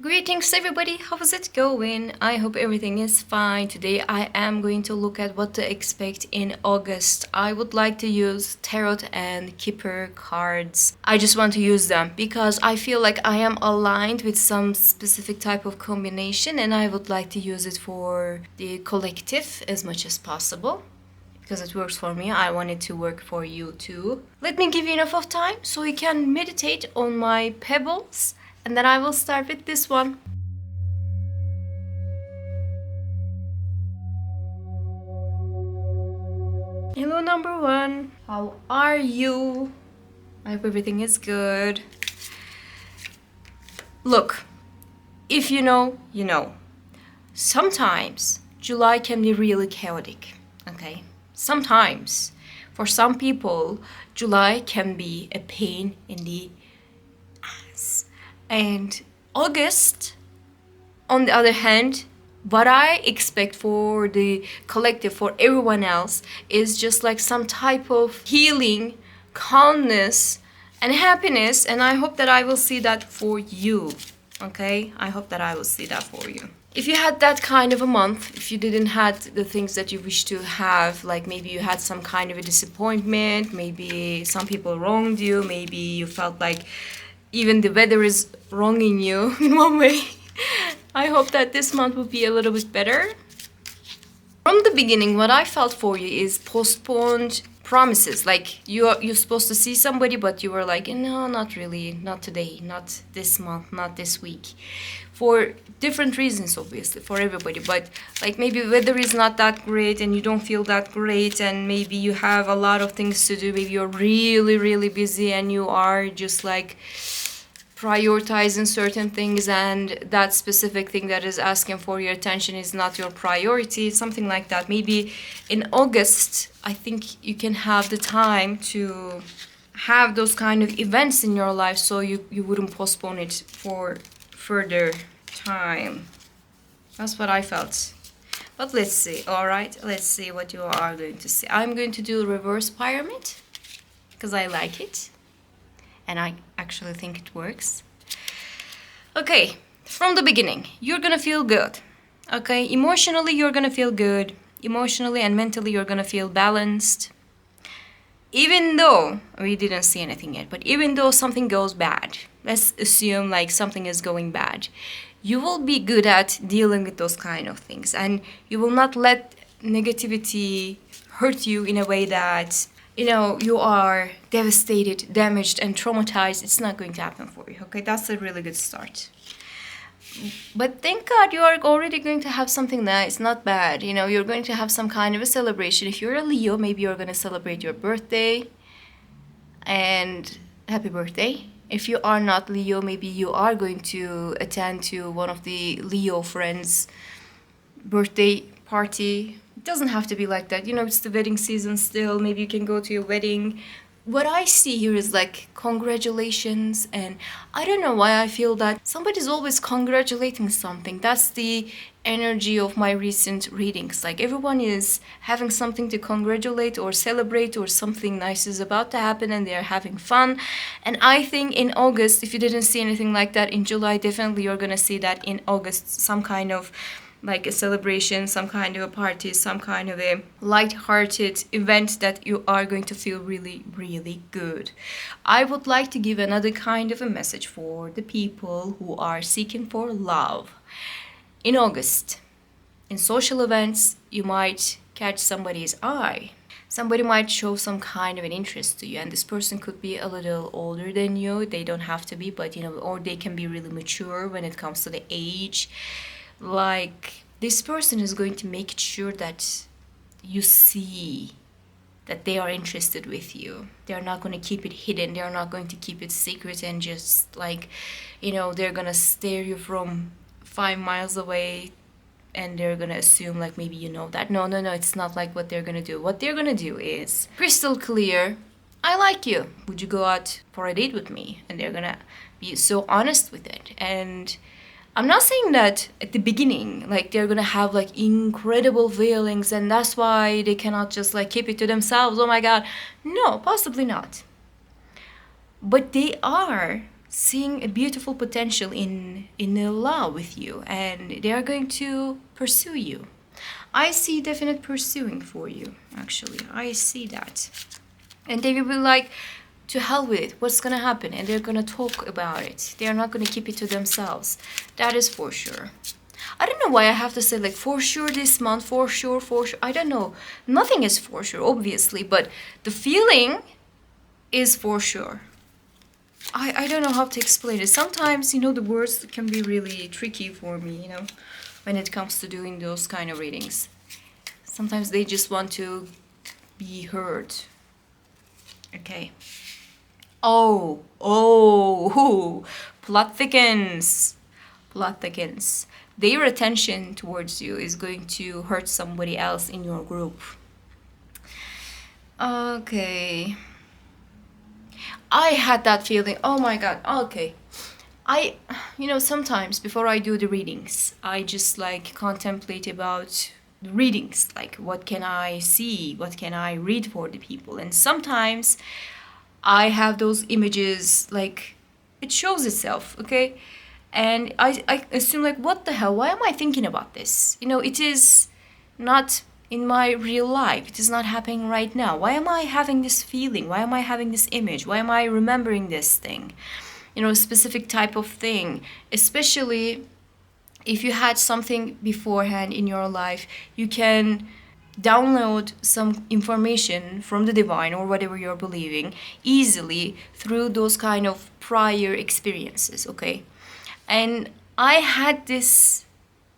Greetings everybody, how is it going? I hope everything is fine. Today I am going to look at what to expect in August. I would like to use tarot and keeper cards. I just want to use them because I feel like I am aligned with some specific type of combination and I would like to use it for the collective as much as possible. Because it works for me, I want it to work for you too. Let me give you enough of time so you can meditate on my pebbles, and then I will start with this one. Hello number one, how are you? I hope everything is good. Look, if you know, you know. Sometimes July can be really chaotic, okay? Sometimes, for some people, July can be a pain in the ass. And August, on the other hand, what I expect for the collective, for everyone else, is just like some type of healing, calmness, and happiness. And I hope that I will see that for you, okay? I hope that I will see that for you. If you had that kind of a month, if you didn't had the things that you wish to have, like maybe you had some kind of a disappointment, maybe some people wronged you, maybe you felt like even the weather is wronging you in one way, I hope that this month will be a little bit better. From the beginning, what I felt for you is postponed promises. Like you're supposed to see somebody, but you were like, no, not really, not today, not this month, not this week. For different reasons, obviously, for everybody. But like maybe weather is not that great and you don't feel that great, and maybe you have a lot of things to do. Maybe you're really, really busy and you are just like prioritizing certain things, and that specific thing that is asking for your attention is not your priority, something like that. Maybe in August, I think you can have the time to have those kind of events in your life so you wouldn't postpone it for further time. That's what I felt. But let's see, all right? Let's see what you are going to see. I'm going to do reverse pyramid because I like it. And I actually think it works. Okay, from the beginning, you're gonna feel good. Okay, emotionally, you're gonna feel good. Emotionally and mentally, you're gonna feel balanced. Even though we didn't see anything yet, but even though something goes bad, let's assume like something is going bad, you will be good at dealing with those kind of things, and you will not let negativity hurt you in a way that you are devastated, damaged, and traumatized. It's not going to happen for you, okay? That's a really good start. But thank God you are already going to have something nice, not bad. You're going to have some kind of a celebration. If you're a Leo, maybe you're going to celebrate your birthday, and happy birthday. If you are not Leo, maybe you are going to attend to one of the Leo friends' birthday party. It doesn't have to be like that. It's the wedding season still. Maybe you can go to your wedding. What I see here is like congratulations, and I don't know why I feel that somebody's always congratulating something. That's the energy of my recent readings. Like everyone is having something to congratulate or celebrate, or something nice is about to happen and they're having fun. And I think in August, if you didn't see anything like that in July, definitely you're gonna see that in August, some kind of like a celebration, some kind of a party, some kind of a light-hearted event that you are going to feel really, really good. I would like to give another kind of a message for the people who are seeking for love. In August, in social events, you might catch somebody's eye. Somebody might show some kind of an interest to you, and this person could be a little older than you. They don't have to be, but or they can be really mature when it comes to the age. Like this person is going to make sure that you see that they are interested with you. They're not going to keep it hidden. They're not going to keep it secret and just like, they're going to stare you from 5 miles away and they're going to assume like maybe you know that. No, it's not like what they're going to do. What they're going to do is crystal clear. I like you. Would you go out for a date with me? And they're going to be so honest with it. And I'm not saying that at the beginning, like they're gonna have like incredible feelings and that's why they cannot just like keep it to themselves. Oh my God. No, possibly not. But they are seeing a beautiful potential in a love with you, and they are going to pursue you. I see definite pursuing for you, actually. I see that. And they will be like, to hell with it, what's gonna happen? And they're gonna talk about it. They're not gonna keep it to themselves. That is for sure. I don't know why I have to say like for sure this month, for sure, for sure. I don't know. Nothing is for sure, obviously, but the feeling is for sure. I don't know how to explain it. Sometimes, the words can be really tricky for me, when it comes to doing those kind of readings. Sometimes they just want to be heard. Okay. Oh, plot thickens. Plot thickens. Their attention towards you is going to hurt somebody else in your group. Okay. I had that feeling. Oh my god. Okay. Sometimes before I do the readings, I just like contemplate about the readings. Like, what can I see? What can I read for the people? And sometimes I have those images, like, it shows itself, okay? And I assume, like, what the hell? Why am I thinking about this? It is not in my real life. It is not happening right now. Why am I having this feeling? Why am I having this image? Why am I remembering this thing? A specific type of thing. Especially if you had something beforehand in your life, you can download some information from the divine or whatever you're believing easily through those kind of prior experiences, okay? And I had this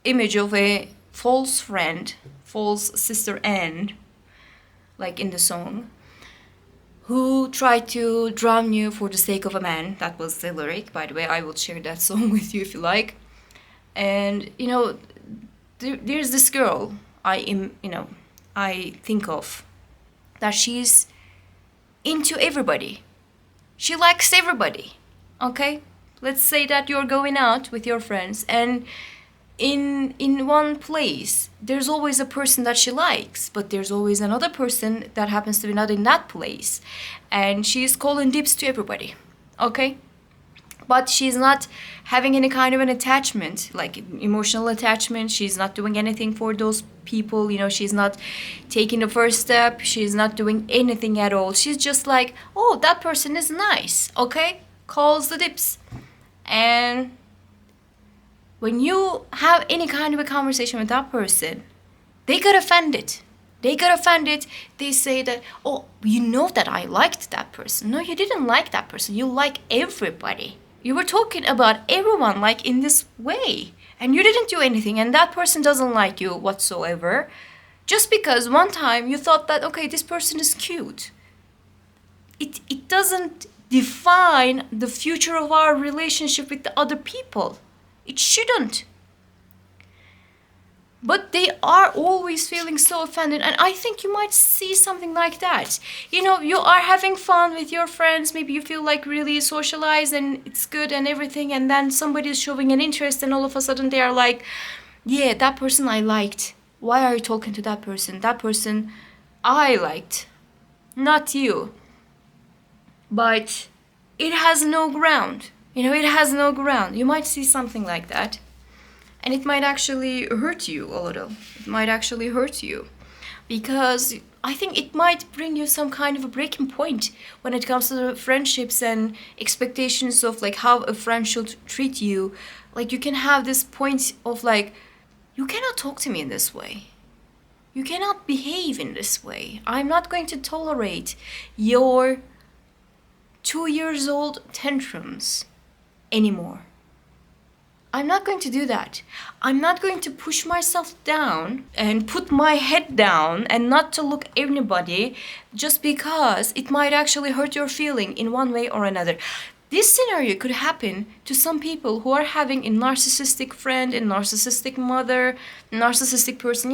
image of a false friend, false sister Anne, like in the song, who tried to drown you for the sake of a man. That was the lyric, by the way. I will share that song with you if you like. And, there's this girl I think of, that she's into everybody. She likes everybody, okay? Let's say that you're going out with your friends, and in one place, there's always a person that she likes, but there's always another person that happens to be not in that place, and she's calling dibs to everybody, okay? But she's not having any kind of an attachment, like emotional attachment. She's not doing anything for those people, she's not taking the first step. She's not doing anything at all. She's just like, oh, that person is nice, okay? Calls the dips. And when you have any kind of a conversation with that person, they got offended. They say that, oh, that I liked that person. No, you didn't like that person. You like everybody. You were talking about everyone like in this way, and you didn't do anything, and that person doesn't like you whatsoever, just because one time you thought that, okay, this person is cute. It doesn't define the future of our relationship with the other people. It shouldn't. But they are always feeling so offended, and I think you might see something like that. You are having fun with your friends, maybe you feel like really socialized and it's good and everything, and then somebody is showing an interest, and all of a sudden they are like, yeah, that person I liked. Why are you talking to that person? That person I liked, not you. But it has no ground. It has no ground. You might see something like that. And it might actually hurt you a little. It might actually hurt you. Because I think it might bring you some kind of a breaking point when it comes to the friendships and expectations of like how a friend should treat you. Like, you can have this point of like, you cannot talk to me in this way. You cannot behave in this way. I'm not going to tolerate your 2 years old tantrums anymore. I'm not going to do that. I'm not going to push myself down and put my head down and not to look at anybody just because it might actually hurt your feeling in one way or another. This scenario could happen to some people who are having a narcissistic friend, a narcissistic mother, a narcissistic person.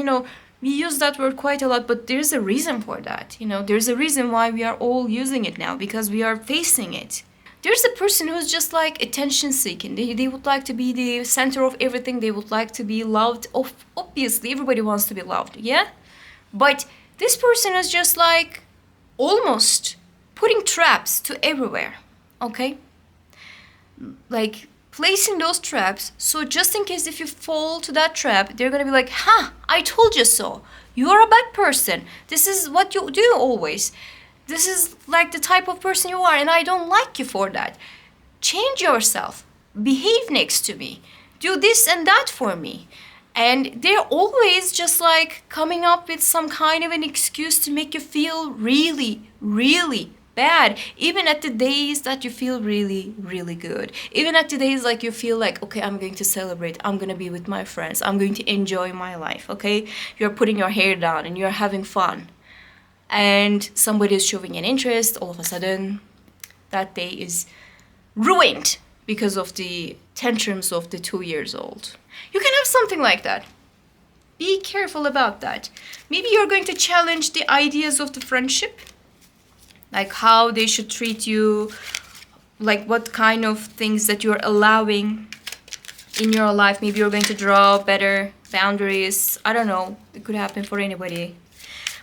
We use that word quite a lot, but there's a reason for that. There's a reason why we are all using it now, because we are facing it. There's a person who's just like attention seeking. They would like to be the center of everything. They would like to be loved. Obviously, everybody wants to be loved, yeah? But this person is just like almost putting traps to everywhere, okay? like placing those traps, so just in case if you fall to that trap, they're gonna be like, I told you so. You're a bad person. This is what you do always. This is like the type of person you are, and I don't like you for that. Change yourself. Behave next to me. Do this and that for me. And they're always just like coming up with some kind of an excuse to make you feel really, really bad. Even at the days that you feel really, really good. Even at the days like you feel like, okay, I'm going to celebrate. I'm going to be with my friends. I'm going to enjoy my life, okay? You're putting your hair down and you're having fun. And somebody is showing an interest. All of a sudden, that day is ruined because of the tantrums of the 2 years old. You can have something like that. Be careful about that. Maybe you're going to challenge the ideas of the friendship, like how they should treat you, like what kind of things that you're allowing in your life. Maybe you're going to draw better boundaries. I don't know. It could happen for anybody.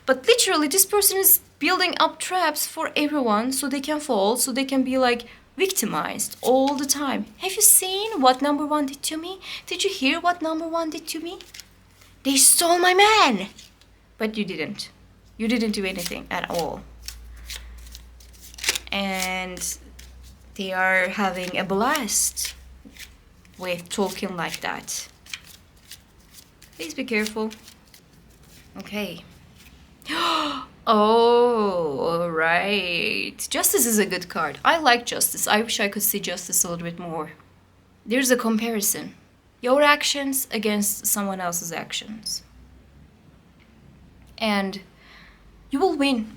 But literally, this person is building up traps for everyone so they can fall, so they can be like victimized all the time. Have you seen what number one did to me? Did you hear what number one did to me? They stole my man. But you didn't. You didn't do anything at all. And they are having a blast with talking like that. Please be careful. Okay. Oh, all right. Justice is a good card. I like justice. I wish I could see justice a little bit more. There's a comparison. Your actions against someone else's actions. And you will win.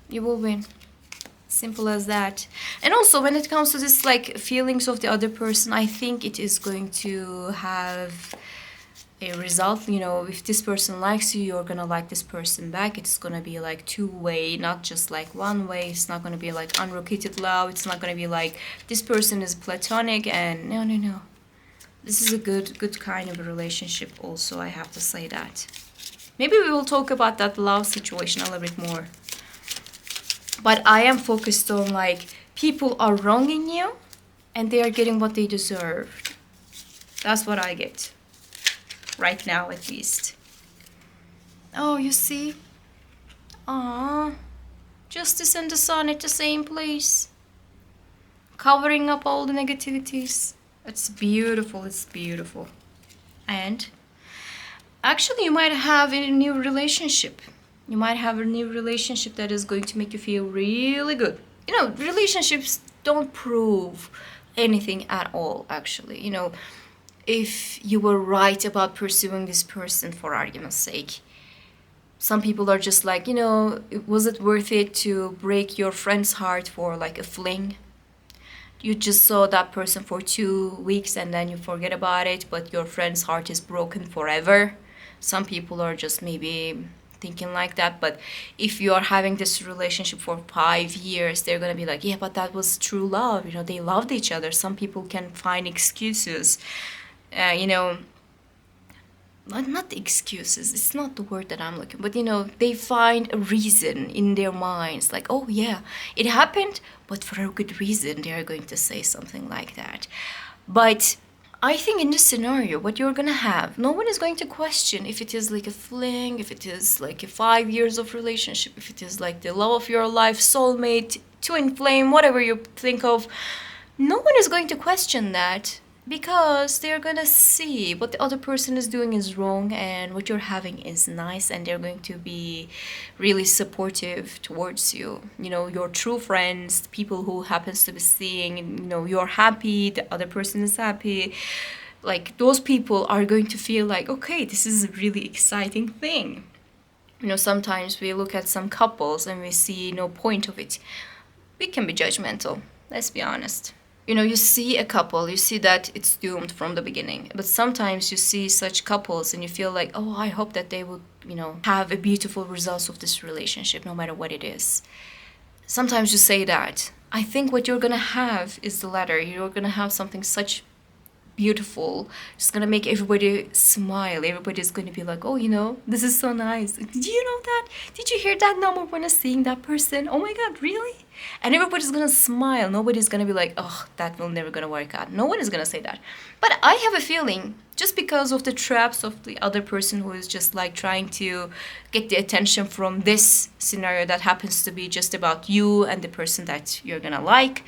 You will win. Simple as that. And also, when it comes to this like feelings of the other person, I think it is going to have a result. You know, if this person likes you, you're gonna like this person back. It's gonna be like two-way, not just like one way. It's not gonna be like unrequited love. It's not gonna be like this person is platonic and no. This is a good kind of a relationship also, I have to say that. Maybe we will talk about that love situation a little bit more. But I am focused on like people are wronging you and they are getting what they deserved. That's what I get. Right now, at least. Oh, you see? Aww. Justice and the sun at the same place. Covering up all the negativities. It's beautiful, it's beautiful. And actually, you might have a new relationship. You might have a new relationship that is going to make you feel really good. You know, relationships don't prove anything at all, actually. You know, if you were right about pursuing this person for argument's sake. Some people are just like, you know, was it worth it to break your friend's heart for like a fling? You just saw that person for 2 weeks and then you forget about it, but your friend's heart is broken forever. Some people are just maybe thinking like that, but if you are having this relationship for 5 years, they're gonna be like, yeah, but that was true love. You know, they loved each other. Some people can find excuses, you know, not excuses, it's not the word that I'm looking, but you know, they find a reason in their minds, like, oh yeah, it happened, but for a good reason, they are going to say something like that. But I think in this scenario, what you're gonna have, no one is going to question if it is like a fling, if it is like a 5 years of relationship, if it is like the love of your life, soulmate, twin flame, whatever you think of. No one is going to question that, because they're gonna see what the other person is doing is wrong and what you're having is nice, and they're going to be really supportive towards you. You know, your true friends, the people who happens to be seeing, you know, you're happy, the other person is happy. Like, those people are going to feel like, okay, this is a really exciting thing. You know, sometimes we look at some couples and we see no point of it. We can be judgmental, let's be honest. You know, you see a couple, you see that it's doomed from the beginning. But sometimes you see such couples and you feel like, oh, I hope that they would, you know, have a beautiful results of this relationship, no matter what it is. Sometimes you say that. I think what you're gonna have is the latter. You're gonna have something such beautiful. It's gonna make everybody smile. Everybody's gonna be like, oh, this is so nice. Did you know that? Did you hear that number when I seeing that person? Oh my god, really? And everybody's gonna smile. Nobody's gonna be like, oh, that will never gonna work out. No one is gonna say that. But I have a feeling, just because of the traps of the other person who is just like trying to get the attention from this scenario that happens to be just about you and the person that you're gonna like.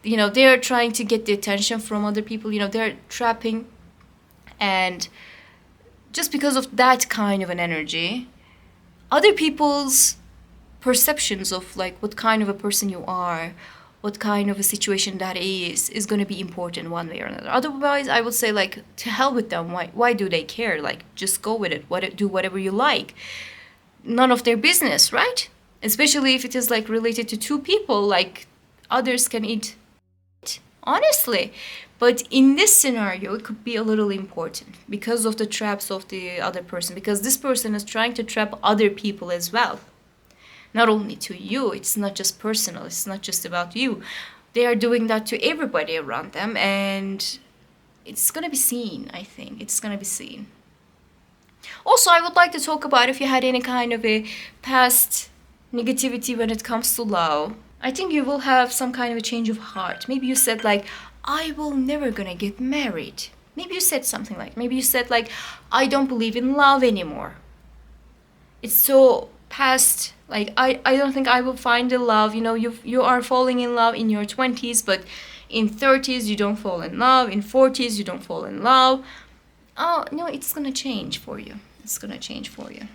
They're trying to get the attention from other people. They're trapping. And just because of that kind of an energy, other people's perceptions of like what kind of a person you are, what kind of a situation that is going to be important one way or another. Otherwise, I would say like, to hell with them. Why do they care? Like, just go with it. Do whatever you like. None of their business, right? Especially if it is like related to two people, like others can eat, honestly. But in this scenario, it could be a little important because of the traps of the other person, because this person is trying to trap other people as well. Not only to you, it's not just personal, it's not just about you. They are doing that to everybody around them, and it's gonna be seen, I think. It's gonna be seen. Also, I would like to talk about if you had any kind of a past negativity when it comes to love. I think you will have some kind of a change of heart. Maybe you said like, I will never gonna get married. Maybe you said something like, maybe you said like, I don't believe in love anymore. It's so past, like I don't think I will find the love. You are falling in love in your 20s, but in 30s you don't fall in love, in 40s you don't fall in love. Oh no, it's gonna change for you. It's gonna change for you.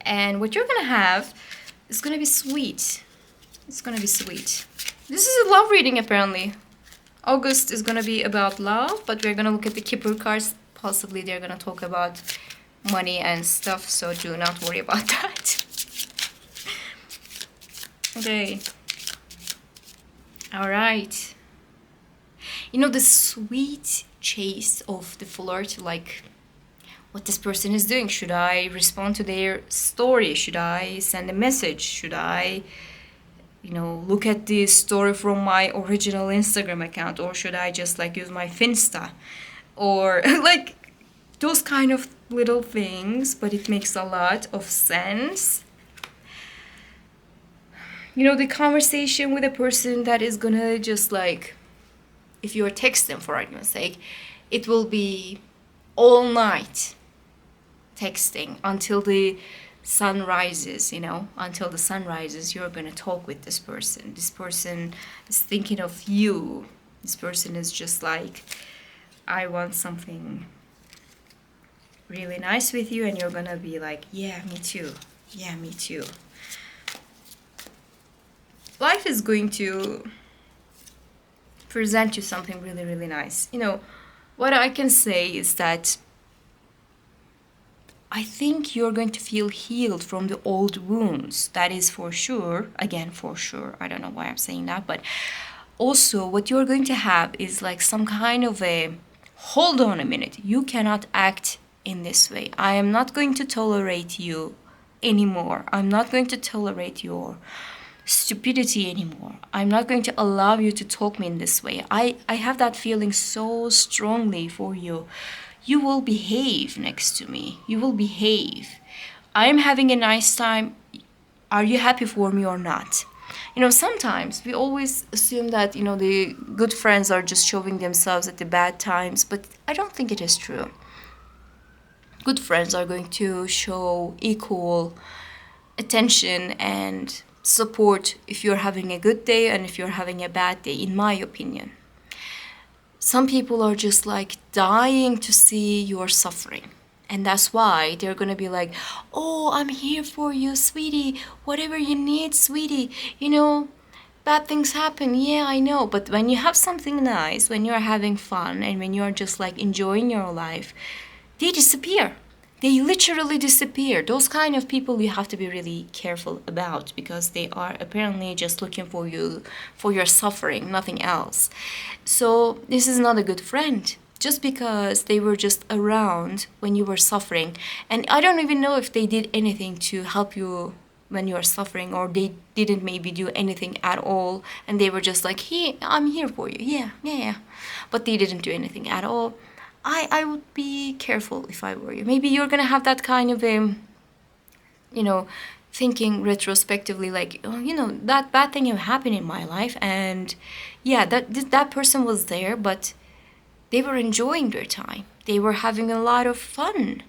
And what you're gonna have is gonna be sweet. It's gonna be sweet. This is a love reading apparently. August is gonna be about love, but we're gonna look at the Kipper cards. Possibly they're gonna talk about money and stuff, so do not worry about that. Okay. All right. The sweet chase of the flirt, like what this person is doing. Should I respond to their story? Should I send a message? Should I, look at the story from my original Instagram account? Or should I just like use my Finsta? Or like those kind of little things, but it makes a lot of sense. The conversation with a person that is gonna just like, if you're texting for argument's sake, it will be all night texting until the sun rises, until the sun rises, you're gonna talk with this person. This person is thinking of you. This person is just like, I want something really nice with you, and you're gonna be like, yeah, me too. Yeah, me too. Life is going to present you something really, really nice. What I can say is that I think you're going to feel healed from the old wounds. That is for sure. Again, for sure. I don't know why I'm saying that, but also what you're going to have is like some kind of a, hold on a minute, you cannot act in this way. I am not going to tolerate you anymore. I'm not going to tolerate your stupidity anymore. I'm not going to allow you to talk me in this way. I have that feeling so strongly for you. You will behave next to me. You will behave. I'm having a nice time. Are you happy for me or not? Sometimes we always assume that, the good friends are just showing themselves at the bad times, but I don't think it is true. Good friends are going to show equal attention and support if you're having a good day and if you're having a bad day, in my opinion. Some people are just like dying to see your suffering. And that's why they're gonna be like, oh, I'm here for you, sweetie. Whatever you need, sweetie. Bad things happen. Yeah, I know. But when you have something nice, when you're having fun, and when you're just like enjoying your life, they disappear. They literally disappear. Those kind of people you have to be really careful about, because they are apparently just looking for you, for your suffering, nothing else. So this is not a good friend, just because they were just around when you were suffering. And I don't even know if they did anything to help you when you're suffering, or they didn't maybe do anything at all, and they were just like, hey, I'm here for you, yeah, but they didn't do anything at all, I would be careful if I were you. Maybe you're gonna have that kind of thinking retrospectively, like, oh, that bad thing happened in my life, and yeah, that person was there, but they were enjoying their time. They were having a lot of fun.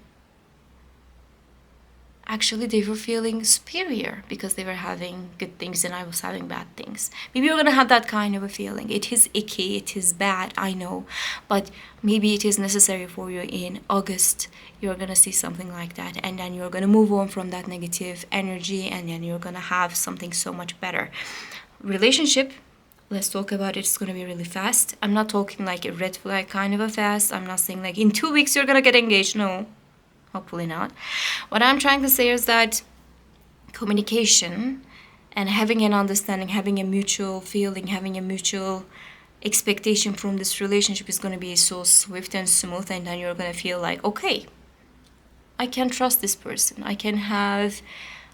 Actually, they were feeling superior because they were having good things and I was having bad things. Maybe you're gonna have that kind of a feeling. It is icky, it is bad, I know, but maybe it is necessary for you in August. You're gonna see something like that, and then you're gonna move on from that negative energy, and then you're gonna have something so much better. Relationship, let's talk about it. It's gonna be really fast. I'm not talking like a red flag kind of a fast. I'm not saying like in 2 weeks you're gonna get engaged. No, hopefully not. What I'm trying to say is that communication and having an understanding, having a mutual feeling, having a mutual expectation from this relationship is going to be so swift and smooth, and then you're going to feel like, okay, I can trust this person. I can have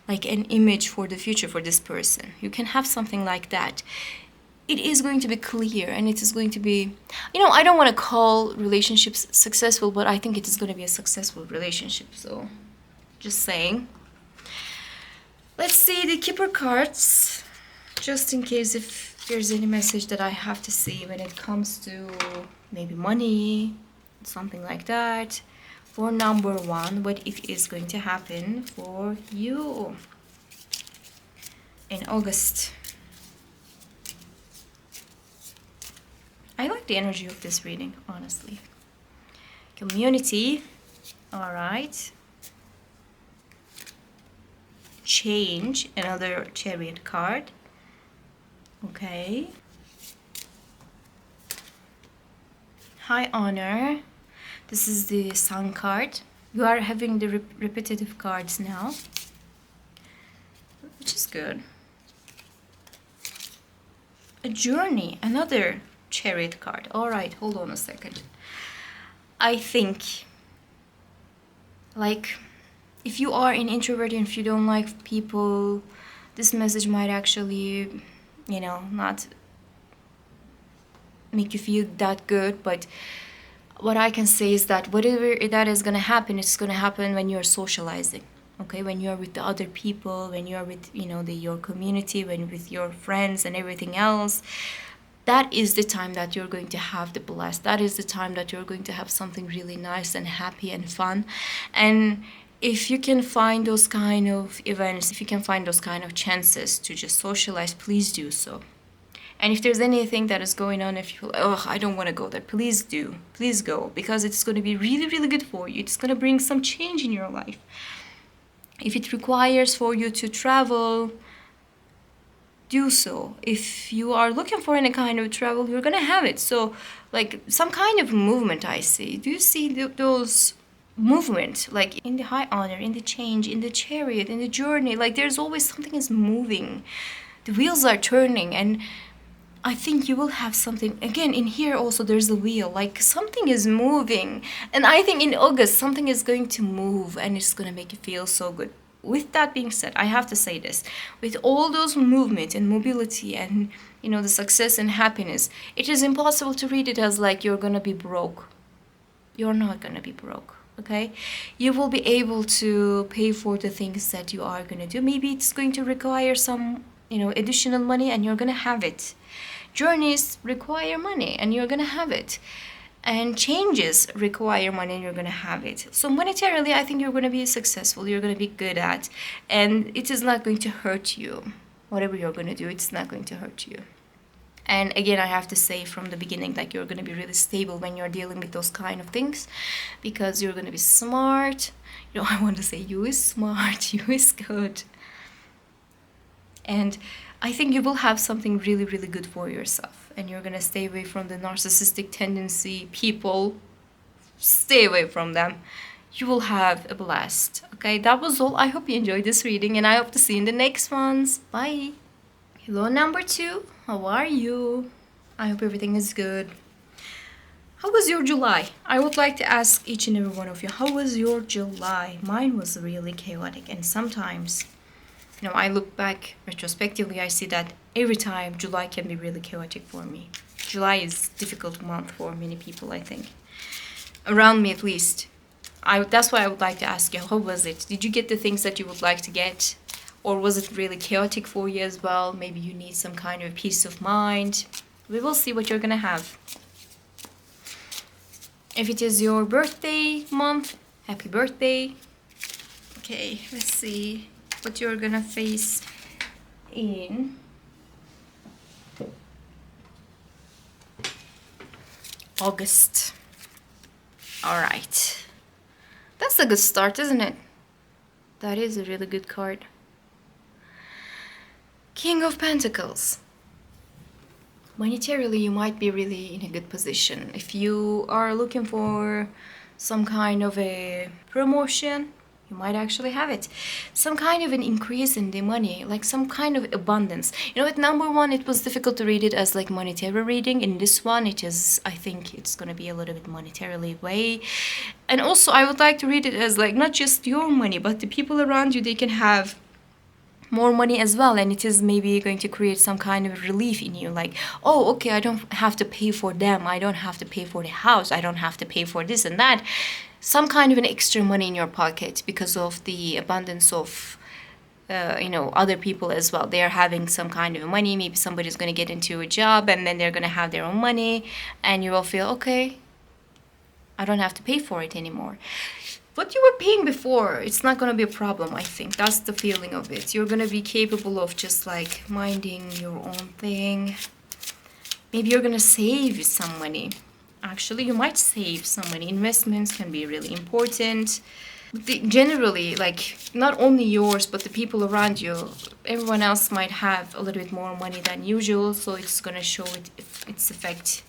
like an image for the future for this person. You can have something like that. It is going to be clear, and it is going to be, I don't want to call relationships successful, but I think it is going to be a successful relationship. So just saying. Let's see the keeper cards, just in case if there's any message that I have to see when it comes to maybe money, something like that. For number 1, what it is going to happen for you in August. I like the energy of this reading, honestly. Community, all right. Change, another Chariot card. Okay. High honor. This is the Sun card. You are having the repetitive cards now, which is good. A journey, another Chariot card. All right, hold on a second. I think, like, if you are an introvert and if you don't like people, this message might actually, not make you feel that good. But what I can say is that whatever that is going to happen, it's going to happen when you're socializing. Okay, when you're with the other people, when you're with, your community, when with your friends and everything else. That is the time that you're going to have the blast. That is the time that you're going to have something really nice and happy and fun. And if you can find those kind of events, if you can find those kind of chances to just socialize, please do so. And if there's anything that is going on, if you feel, oh, I don't want to go there, please do. Please go, because it's going to be really, really good for you. It's going to bring some change in your life. If it requires for you to travel, do so. If you are looking for any kind of travel, you're going to have it. So, like, some kind of movement, I see. Do you see those movement, like in the high honor, in the change, in the Chariot, in the journey? Like, there's always something is moving. The wheels are turning, and I think you will have something. Again, in here also there's a wheel, like something is moving. And I think in August something is going to move, and it's going to make you feel so good. With that being said, I have to say this. With all those movement and mobility and, the success and happiness, it is impossible to read it as like you're going to be broke. You're not going to be broke, okay? You will be able to pay for the things that you are going to do. Maybe it's going to require some, additional money, and you're going to have it. Journeys require money, and you're going to have it. And changes require money, and you're going to have it. So monetarily, I think you're going to be successful. You're going to be good at, and it is not going to hurt you. Whatever you're going to do, it's not going to hurt you. And again, I have to say from the beginning, like, you're going to be really stable when you're dealing with those kind of things, because you're going to be smart. I want to say you is smart, you is good. And I think you will have something really, really good for yourself. And you're going to stay away from the narcissistic tendency people. Stay away from them. You will have a blast. Okay, that was all. I hope you enjoyed this reading, and I hope to see you in the next ones. Bye. Hello, number 2. How are you? I hope everything is good. How was your July? I would like to ask each and every one of you, how was your July? Mine was really chaotic, and sometimes I look back retrospectively, I see that every time July can be really chaotic for me. July is difficult month for many people, I think. Around me at least. That's why I would like to ask you, how was it? Did you get the things that you would like to get? Or was it really chaotic for you as well? Maybe you need some kind of peace of mind. We will see what you're gonna have. If it is your birthday month, happy birthday. Okay, let's see what you're gonna face in August. All right. That's a good start, isn't it? That is a really good card. King of Pentacles. Monetarily, you might be really in a good position. If you are looking for some kind of a promotion, you might actually have it. Some kind of an increase in the money, like some kind of abundance. With number one, it was difficult to read it as like monetary reading. In this one, it is, I think it's going to be a little bit monetarily way. And also, I would like to read it as like not just your money, but the people around you, they can have more money as well, and it is maybe going to create some kind of relief in you, like, oh, okay, I don't have to pay for them, I don't have to pay for the house, I don't have to pay for this and that. Some kind of an extra money in your pocket because of the abundance of other people as well. They're having some kind of money. Maybe somebody's going to get into a job and then they're going to have their own money, and you will feel, okay, I don't have to pay for it anymore. What you were paying before, it's not going to be a problem, I think. That's the feeling of it. You're going to be capable of just like minding your own thing. Maybe you're going to save some money. Actually, you might save some money. Investments can be really important. Generally, like, not only yours, but the people around you, everyone else might have a little bit more money than usual, so it's going to show its effect.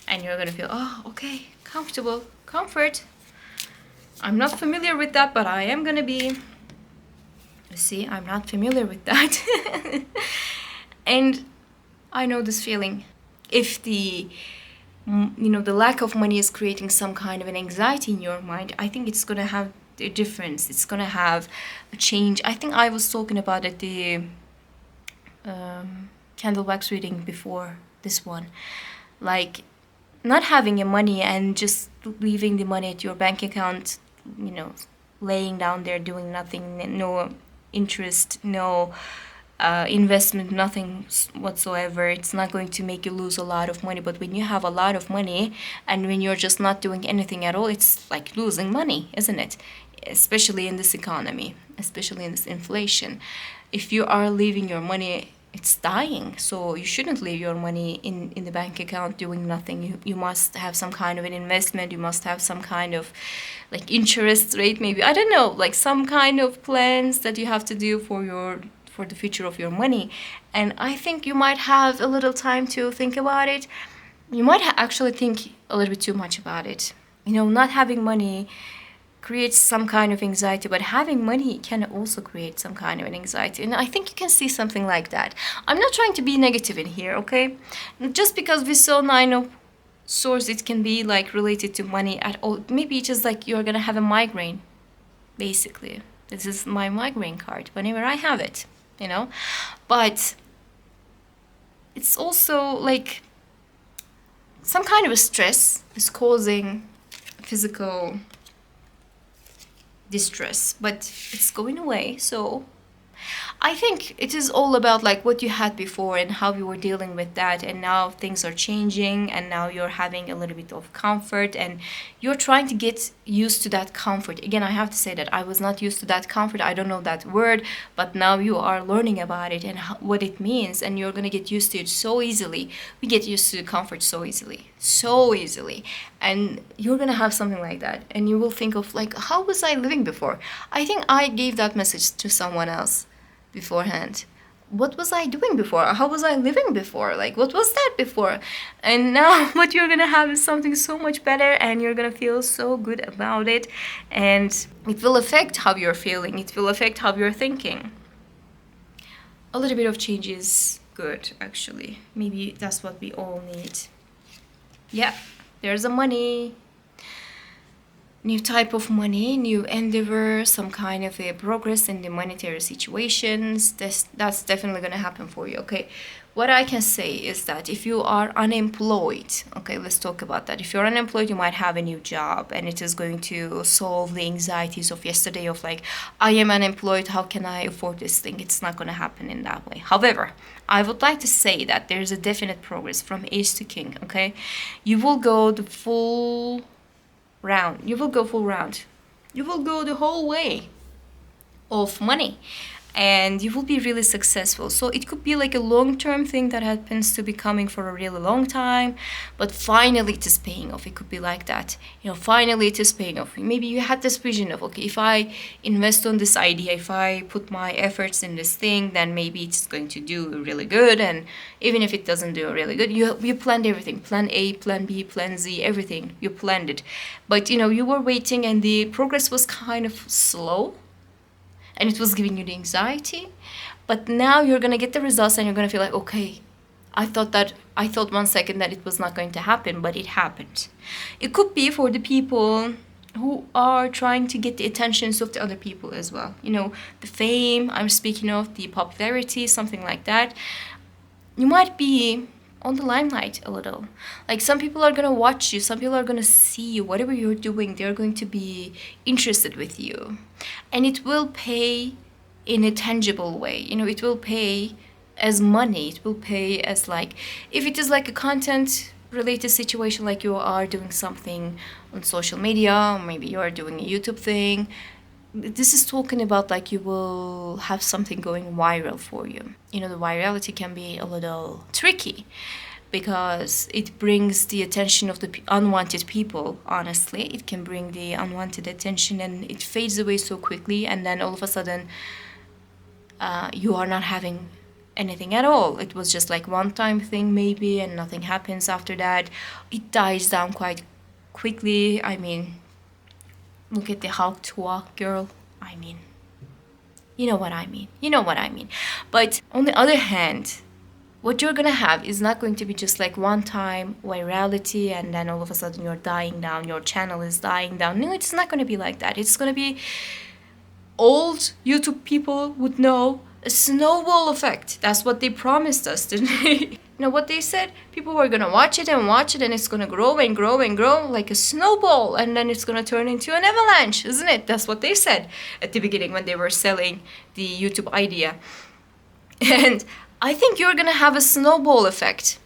And you're going to feel, oh, okay, comfortable, comfort. I'm not familiar with that, but I am going to be. See, I'm not familiar with that. And I know this feeling. If the lack of money is creating some kind of an anxiety in your mind, I think it's going to have a difference. It's going to have a change. I think I was talking about it, the candle wax reading before this one. Like, not having your money and just leaving the money at your bank account, laying down there doing nothing, no interest, no investment, nothing whatsoever. It's not going to make you lose a lot of money. But when you have a lot of money and when you're just not doing anything at all, it's like losing money, isn't it? Especially in this economy, especially in this inflation. If you are leaving your money, it's dying. So you shouldn't leave your money in the bank account doing nothing. You must have some kind of an investment. You must have some kind of like interest rate, maybe, I don't know, like some kind of plans that you have to do for the future of your money. And I think you might have a little time to think about it. You might actually think a little bit too much about it. Not having money creates some kind of anxiety, but having money can also create some kind of an anxiety. And I think you can see something like that. I'm not trying to be negative in here, okay? Just because we saw Nine of Swords, it can be like related to money at all. Maybe it's just like you're gonna have a migraine, basically. This is my migraine card whenever I have it, But it's also like some kind of a stress is causing physical distress, but it's going away. So I think it is all about like what you had before and how you were dealing with that, and now things are changing and now you're having a little bit of comfort and you're trying to get used to that comfort. Again, I have to say that I was not used to that comfort. I don't know that word, but now you are learning about it and what it means, and you're going to get used to it so easily. We get used to comfort so easily, and you're going to have something like that, and you will think of like, how was I living before? I think I gave that message to someone else beforehand. What was I doing before? How was I living before? Like, what was that before? And now what you're gonna have is something so much better, and you're gonna feel so good about it, and it will affect how you're feeling. It will affect how you're thinking. A little bit of change is good, actually. Maybe that's what we all need. Yeah, there's the money. new type of money, new endeavor, some kind of a progress in the monetary situations. That's definitely going to happen for you. Okay, what I can say is that if you are unemployed, okay, let's talk about that. If you're unemployed, you might have a new job, and it is going to solve the anxieties of yesterday of like, I am unemployed, how can I afford this thing? It's not going to happen in that way. However, I would like to say that there's a definite progress from Ace to King. Okay, you will go the full round. You will go full round. You will go the whole way of money, and you will be really successful. So it could be like a long-term thing that happens to be coming for a really long time, but finally it is paying off. It could be like that, you know, finally it is paying off. Maybe you had this vision of, okay, if I invest on this idea, if I put my efforts in this thing, then maybe it's going to do really good. And even if it doesn't do really good, you planned everything, plan A, plan B, plan Z, everything, you planned it. But you know, you were waiting and the progress was kind of slow, and it was giving you the anxiety. But now you're gonna get the results, and you're gonna feel like, okay, I thought 1 second that it was not going to happen, but it happened. It could be for the people who are trying to get the attentions of the other people as well. You know, the fame I'm speaking of, the popularity, something like that. You might be on the limelight a little. Like, some people are gonna watch you, some people are gonna see you, whatever you're doing, they're going to be interested with you. And it will pay in a tangible way. You know, it will pay as money, it will pay as, like, if it is like a content related situation, like you are doing something on social media, or maybe you are doing a YouTube thing. This is talking about like you will have something going viral for you. You know, the virality can be a little tricky because it brings the attention of the unwanted people. Honestly, it can bring the unwanted attention, and it fades away so quickly, and then all of a sudden you are not having anything at all. It was just like one time thing maybe, and nothing happens after that. It dies down quite quickly. I mean, look at the Hulk to walk girl. I mean, you know what I mean. You know what I mean. But on the other hand, what you're gonna have is not going to be just like one time virality and then all of a sudden you're dying down, your channel is dying down. No, it's not gonna be like that. It's gonna be, old YouTube people would know, a snowball effect. That's what they promised us, didn't they? You know what they said? People were gonna watch it, and it's gonna grow and grow and grow like a snowball, and then it's gonna turn into an avalanche, isn't it? That's what they said at the beginning when they were selling the YouTube idea. And I think you're gonna have a snowball effect.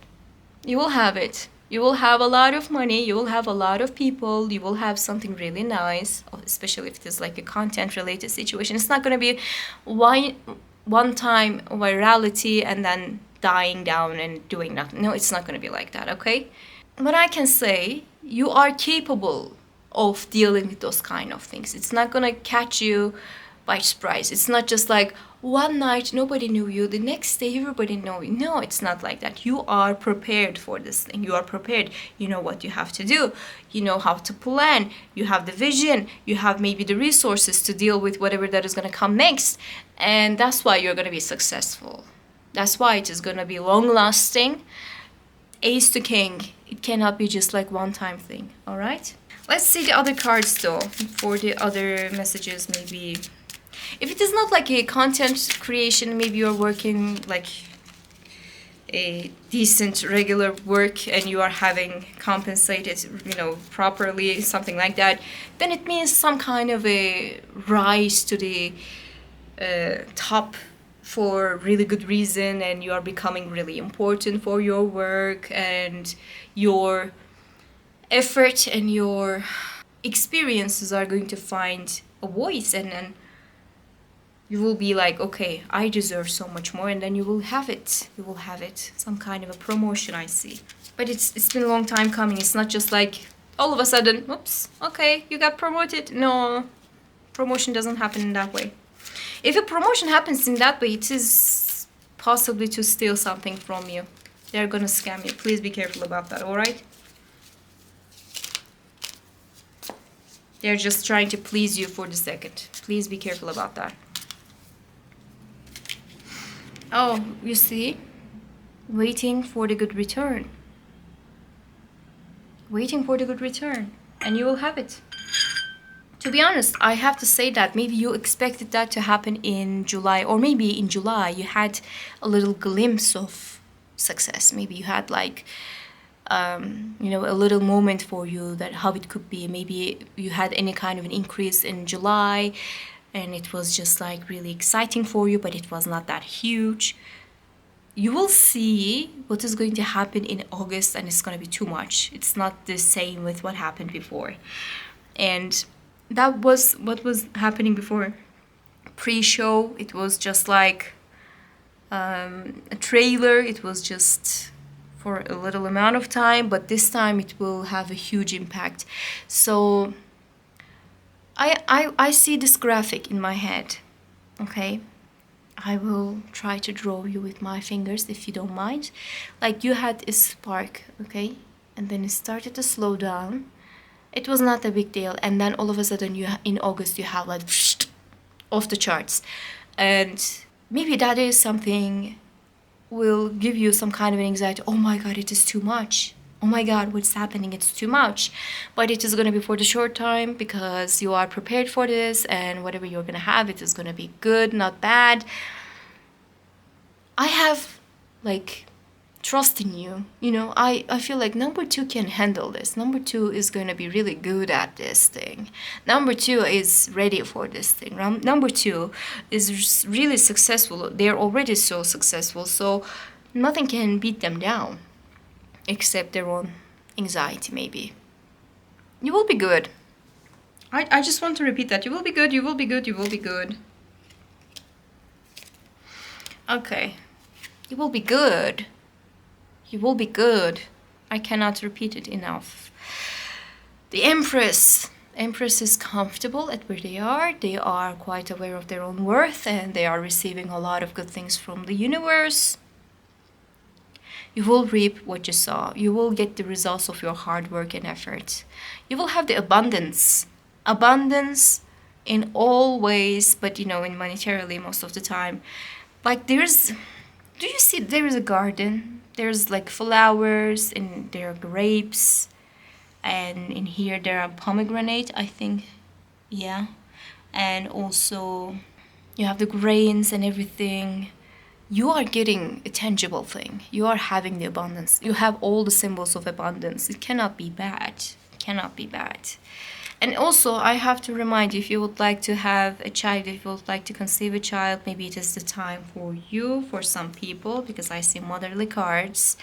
You will have it. You will have a lot of money, you will have a lot of people, you will have something really nice, especially if it is like a content related situation. It's not gonna be one time virality and then dying down and doing nothing. No, it's not going to be like that, okay? But I can say you are capable of dealing with those kind of things. It's not going to catch you by surprise. It's not just like one night nobody knew you, the next day everybody know you. No, it's not like that. You are prepared for this thing. You are prepared. You know what you have to do. You know how to plan. You have the vision. You have maybe the resources to deal with whatever that is going to come next. And that's why you're going to be successful. That's why it is going to be long lasting. Ace to King. It cannot be just like one time thing. All right? Let's see the other cards though for the other messages maybe. If it is not like a content creation, maybe you're working like a decent regular work and you are having compensated, you know, properly, something like that, then it means some kind of a rise to the top for really good reason, and you are becoming really important for your work, and your effort and your experiences are going to find a voice, and you will be like, okay, I deserve so much more, and then you will have it. You will have it. Some kind of a promotion, I see. But it's been a long time coming. It's not just like all of a sudden, oops, okay, you got promoted. No, promotion doesn't happen in that way. If a promotion happens in that way, it is possibly to steal something from you. They're gonna scam you. Please be careful about that, alright? They're just trying to please you for the second. Please be careful about that. Oh, you see? Waiting for the good return. Waiting for the good return. And you will have it. To be honest, I have to say that maybe you expected that to happen in July, or maybe in July you had a little glimpse of success. Maybe you had like, a little moment for you that how it could be. Maybe you had any kind of an increase in July and it was just like really exciting for you, but it was not that huge. You will see what is going to happen in August and it's going to be too much. It's not the same with what happened before. And that was what was happening before. Pre-show, it was just like a trailer. It was just for a little amount of time, but this time it will have a huge impact. So I see this graphic in my head, okay? I will try to draw you with my fingers if you don't mind. Like you had a spark, okay? And then it started to slow down. It was not a big deal. And then all of a sudden in August you have like off the charts. And maybe that is something will give you some kind of an anxiety. Oh my God, it is too much. Oh my God, what's happening? It's too much. But it is going to be for the short time because you are prepared for this, and whatever you're going to have, it is going to be good, not bad. I have like trust in you. I feel like number 2 can handle this. Number 2 is going to be really good at this thing. Number 2 is ready for this thing. Number 2 is really successful. They're already so successful, so nothing can beat them down except their own anxiety, maybe. You will be good. I just want to repeat that. You will be good, you will be good, you will be good. Okay. You will be good. You will be good. I cannot repeat it enough. The Empress. Empress is comfortable at where they are. They are quite aware of their own worth and they are receiving a lot of good things from the universe. You will reap what you sow. You will get the results of your hard work and effort. You will have the abundance. Abundance in all ways, but in monetarily most of the time. Like do you see there is a garden? There's like flowers and there are grapes. And in here there are pomegranate, I think. Yeah. And also you have the grains and everything. You are getting a tangible thing. You are having the abundance. You have all the symbols of abundance. It cannot be bad. It cannot be bad. And also, I have to remind you, if you would like to have a child, if you would like to conceive a child, maybe it is the time for you, for some people, because I see motherly cards.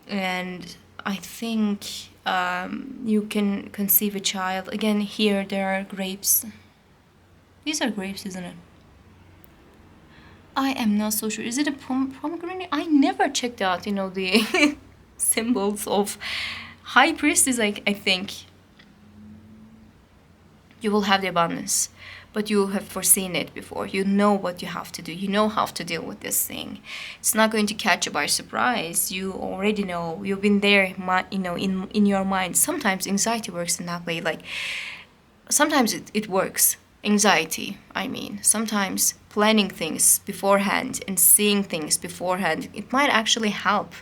And I think you can conceive a child. Again, here there are grapes. These are grapes, isn't it? I am not so sure. Is it a pomegranate? I never checked out, the symbols of High Priestess, I think. You will have the abundance, but you have foreseen it before. You know what you have to do. You know how to deal with this thing. It's not going to catch you by surprise. You already know. You've been there, in your mind. Sometimes anxiety works in that way. Like, sometimes it works. Anxiety, I mean. Sometimes planning things beforehand and seeing things beforehand, it might actually help.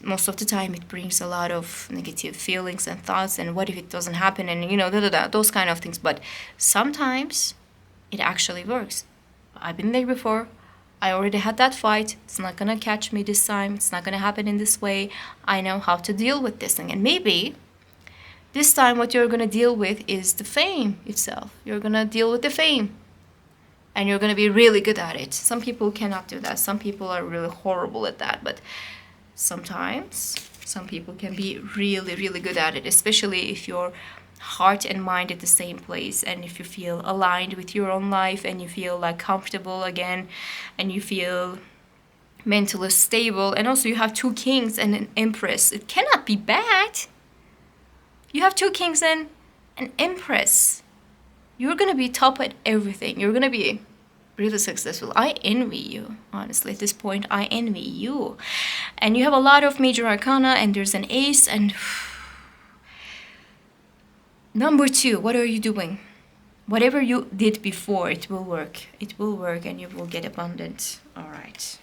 Most of the time it brings a lot of negative feelings and thoughts, and what if it doesn't happen, and those kind of things. But sometimes it actually works. I've been there before. I already had that fight. It's not gonna catch me this time. It's not gonna happen in this way. I know how to deal with this thing. And maybe this time what you're gonna deal with is the fame itself. You're gonna deal with the fame. And you're gonna be really good at it. Some people cannot do that. Some people are really horrible at that. But sometimes some people can be really, really good at it, especially if your heart and mind at the same place, and if you feel aligned with your own life, and you feel like comfortable again, and you feel mentally stable. And also you have 2 kings and an empress. It cannot be bad. You have 2 kings and an empress. You're gonna be top at everything. You're gonna be really successful. I envy you, honestly. At this point, I envy you. And you have a lot of major arcana, and there's an ace, and number 2, what are you doing? Whatever you did before, it will work. It will work, and you will get abundant. All right.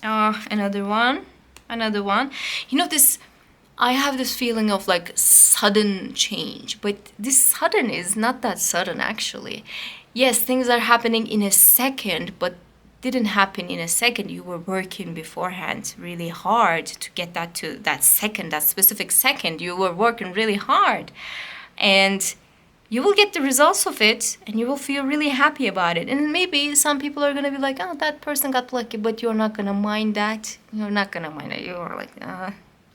Another one. This I have this feeling of like sudden change, but this sudden is not that sudden actually. Yes, things are happening in a second, but didn't happen in a second. You were working beforehand really hard to get that to that second, that specific second. You were working really hard, and you will get the results of it, and you will feel really happy about it. And maybe some people are gonna be like, "Oh, that person got lucky," but you're not gonna mind that. You're not gonna mind it. You're like,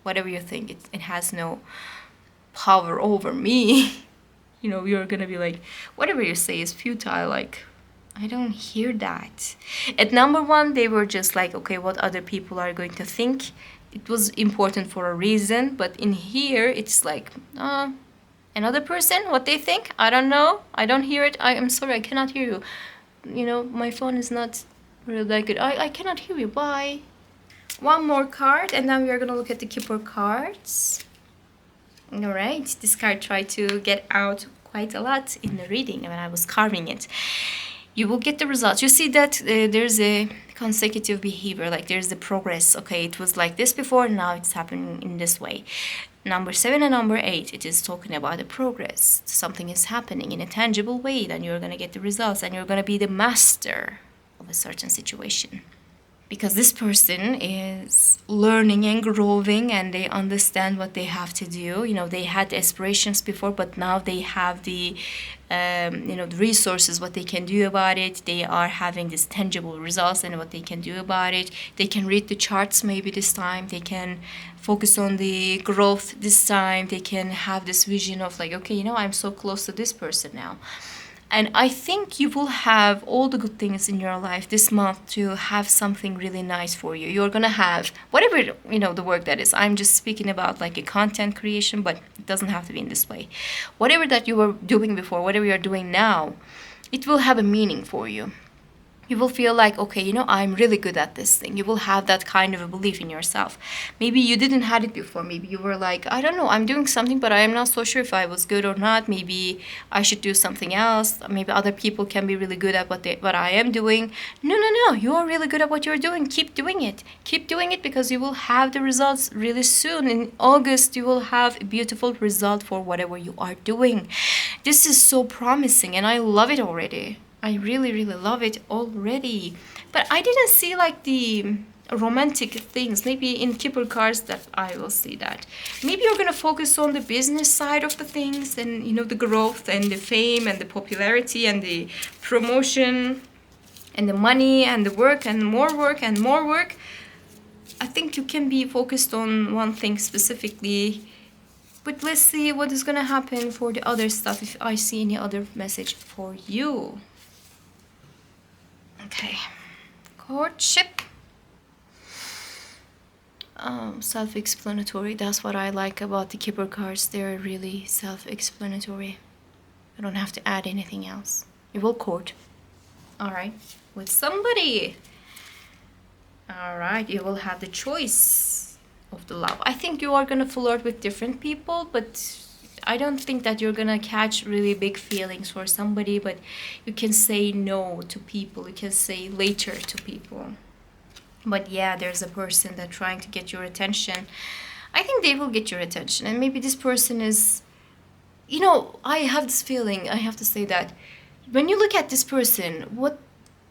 whatever you think, it has no power over me. You're gonna be like, whatever you say is futile. Like, I don't hear that. At number one, they were just like, okay, what other people are going to think. It was important for a reason, but in here, it's like, another person, what they think, I don't know. I don't hear it. I'm sorry, I cannot hear you. My phone is not really that good. I cannot hear you. Bye. One more card, and then we are going to look at the Keeper cards. All right, this card tried to get out quite a lot in the reading when I was carving it. You will get the results. You see that there's a consecutive behavior, like there's the progress. Okay, it was like this before, now it's happening in this way. Number 7 and number 8, it is talking about the progress. Something is happening in a tangible way, then you're going to get the results, and you're going to be the master of a certain situation. Because this person is learning and growing, and they understand what they have to do. They had aspirations before, but now they have the resources, what they can do about it. They are having these tangible results and what they can do about it. They can read the charts maybe this time. They can focus on the growth this time. They can have this vision of like, okay, I'm so close to this person now. And I think you will have all the good things in your life this month to have something really nice for you. You're going to have whatever, the work that is. I'm just speaking about like a content creation, but it doesn't have to be in this way. Whatever that you were doing before, whatever you're doing now, it will have a meaning for you. You will feel like, okay, I'm really good at this thing. You will have that kind of a belief in yourself. Maybe you didn't have it before. Maybe you were like, I don't know, I'm doing something, but I am not so sure if I was good or not. Maybe I should do something else. Maybe other people can be really good at what I am doing. No. You are really good at what you're doing. Keep doing it. Keep doing it, because you will have the results really soon. In August, you will have a beautiful result for whatever you are doing. This is so promising, and I love it already. I really, really love it already. But I didn't see like the romantic things. Maybe in Keeper cards that I will see that. Maybe you're going to focus on the business side of the things, and the growth and the fame and the popularity and the promotion and the money and the work and more work and more work. I think you can be focused on one thing specifically. But let's see what is going to happen for the other stuff, if I see any other message for you. Okay, courtship. Self-explanatory. That's what I like about the Keeper cards. They're really self-explanatory. I don't have to add anything else. You will court. All right, with somebody. All right, you will have the choice of the love. I think you are gonna flirt with different people, but I don't think that you're gonna catch really big feelings for somebody, but you can say no to people. You can say later to people. But yeah, there's a person that's trying to get your attention. I think they will get your attention. And maybe this person is, I have this feeling, I have to say that. When you look at this person, what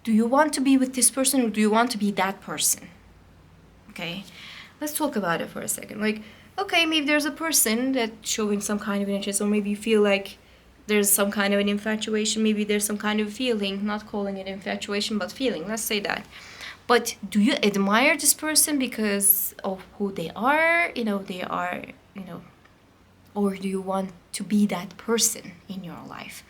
do you want to be with this person, or do you want to be that person? Okay, let's talk about it for a second. Like, okay, maybe there's a person that's showing some kind of an interest, or maybe you feel like there's some kind of an infatuation. Maybe there's some kind of feeling, not calling it infatuation, but feeling, let's say that. But do you admire this person because of who they are? They are, or do you want to be that person in your life?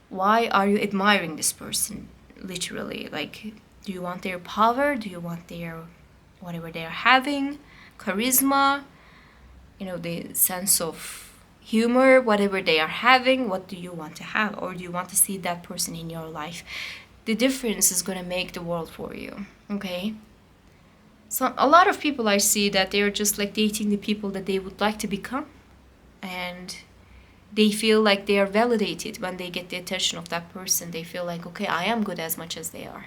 Why are you admiring this person, literally? Like, do you want their power? Do you want their, whatever they are having, charisma? The sense of humor, whatever they are having, what do you want to have? Or do you want to see that person in your life? The difference is going to make the world for you, okay? So a lot of people I see that they're just like dating the people that they would like to become. And they feel like they are validated when they get the attention of that person. They feel like, okay, I am good as much as they are.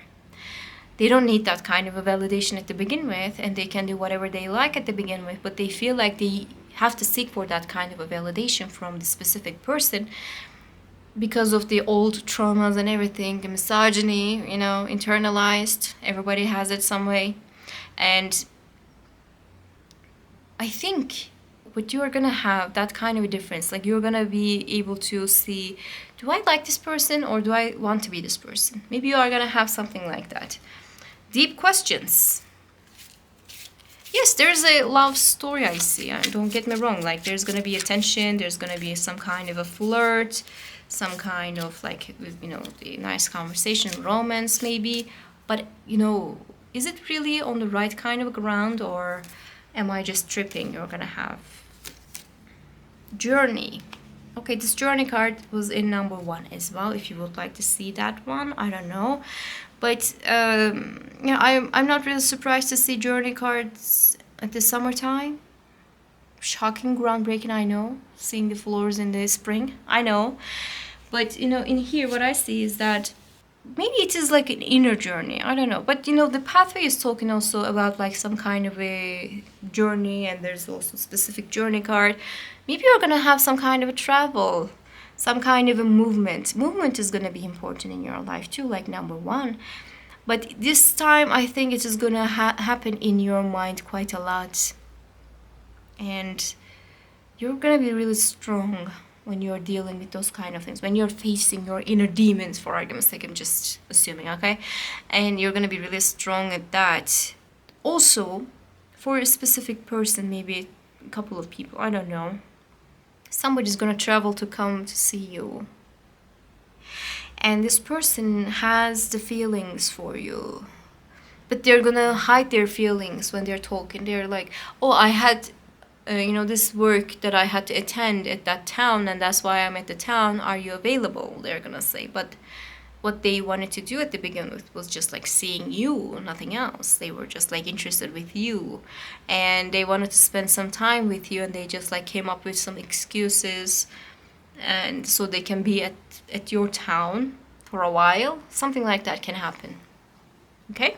They don't need that kind of a validation at the begin with, and they can do whatever they like at the begin with, but they feel like they have to seek for that kind of a validation from the specific person because of the old traumas and everything, the misogyny, internalized. Everybody has it some way. And I think what you're gonna have that kind of a difference, like you're gonna be able to see, do I like this person or do I want to be this person? Maybe you are gonna have something like that. Deep questions. Yes, there's a love story I see. Don't get me wrong. Like there's gonna be attention. There's gonna be some kind of a flirt, some kind of like the nice conversation, romance maybe. But is it really on the right kind of ground, or am I just tripping? You're gonna have journey. Okay, this journey card was in number 1 as well. If you would like to see that one, I don't know. But I'm not really surprised to see journey cards at the summertime. Shocking, groundbreaking, I know. Seeing the flowers in the spring, I know. But in here, what I see is that maybe it is like an inner journey. I don't know. But the pathway is talking also about like some kind of a journey, and there's also specific journey card. Maybe you're gonna have some kind of a travel, some kind of a movement. Movement is going to be important in your life too, like number 1. But this time, I think it is going to happen in your mind quite a lot. And you're going to be really strong when you're dealing with those kind of things. When you're facing your inner demons, for argument's sake, I'm just assuming, okay? And you're going to be really strong at that. Also, for a specific person, maybe a couple of people, I don't know. Somebody's gonna travel to come to see you. And this person has the feelings for you. But they're gonna hide their feelings when they're talking. They're like, oh, I had, this work that I had to attend at that town, and that's why I'm at the town. Are you available? They're gonna say. But what they wanted to do at the beginning was just like seeing you, nothing else. They were just like interested with you, and they wanted to spend some time with you, and they just like came up with some excuses, and so they can be at your town for a while. Something like that can happen. Okay?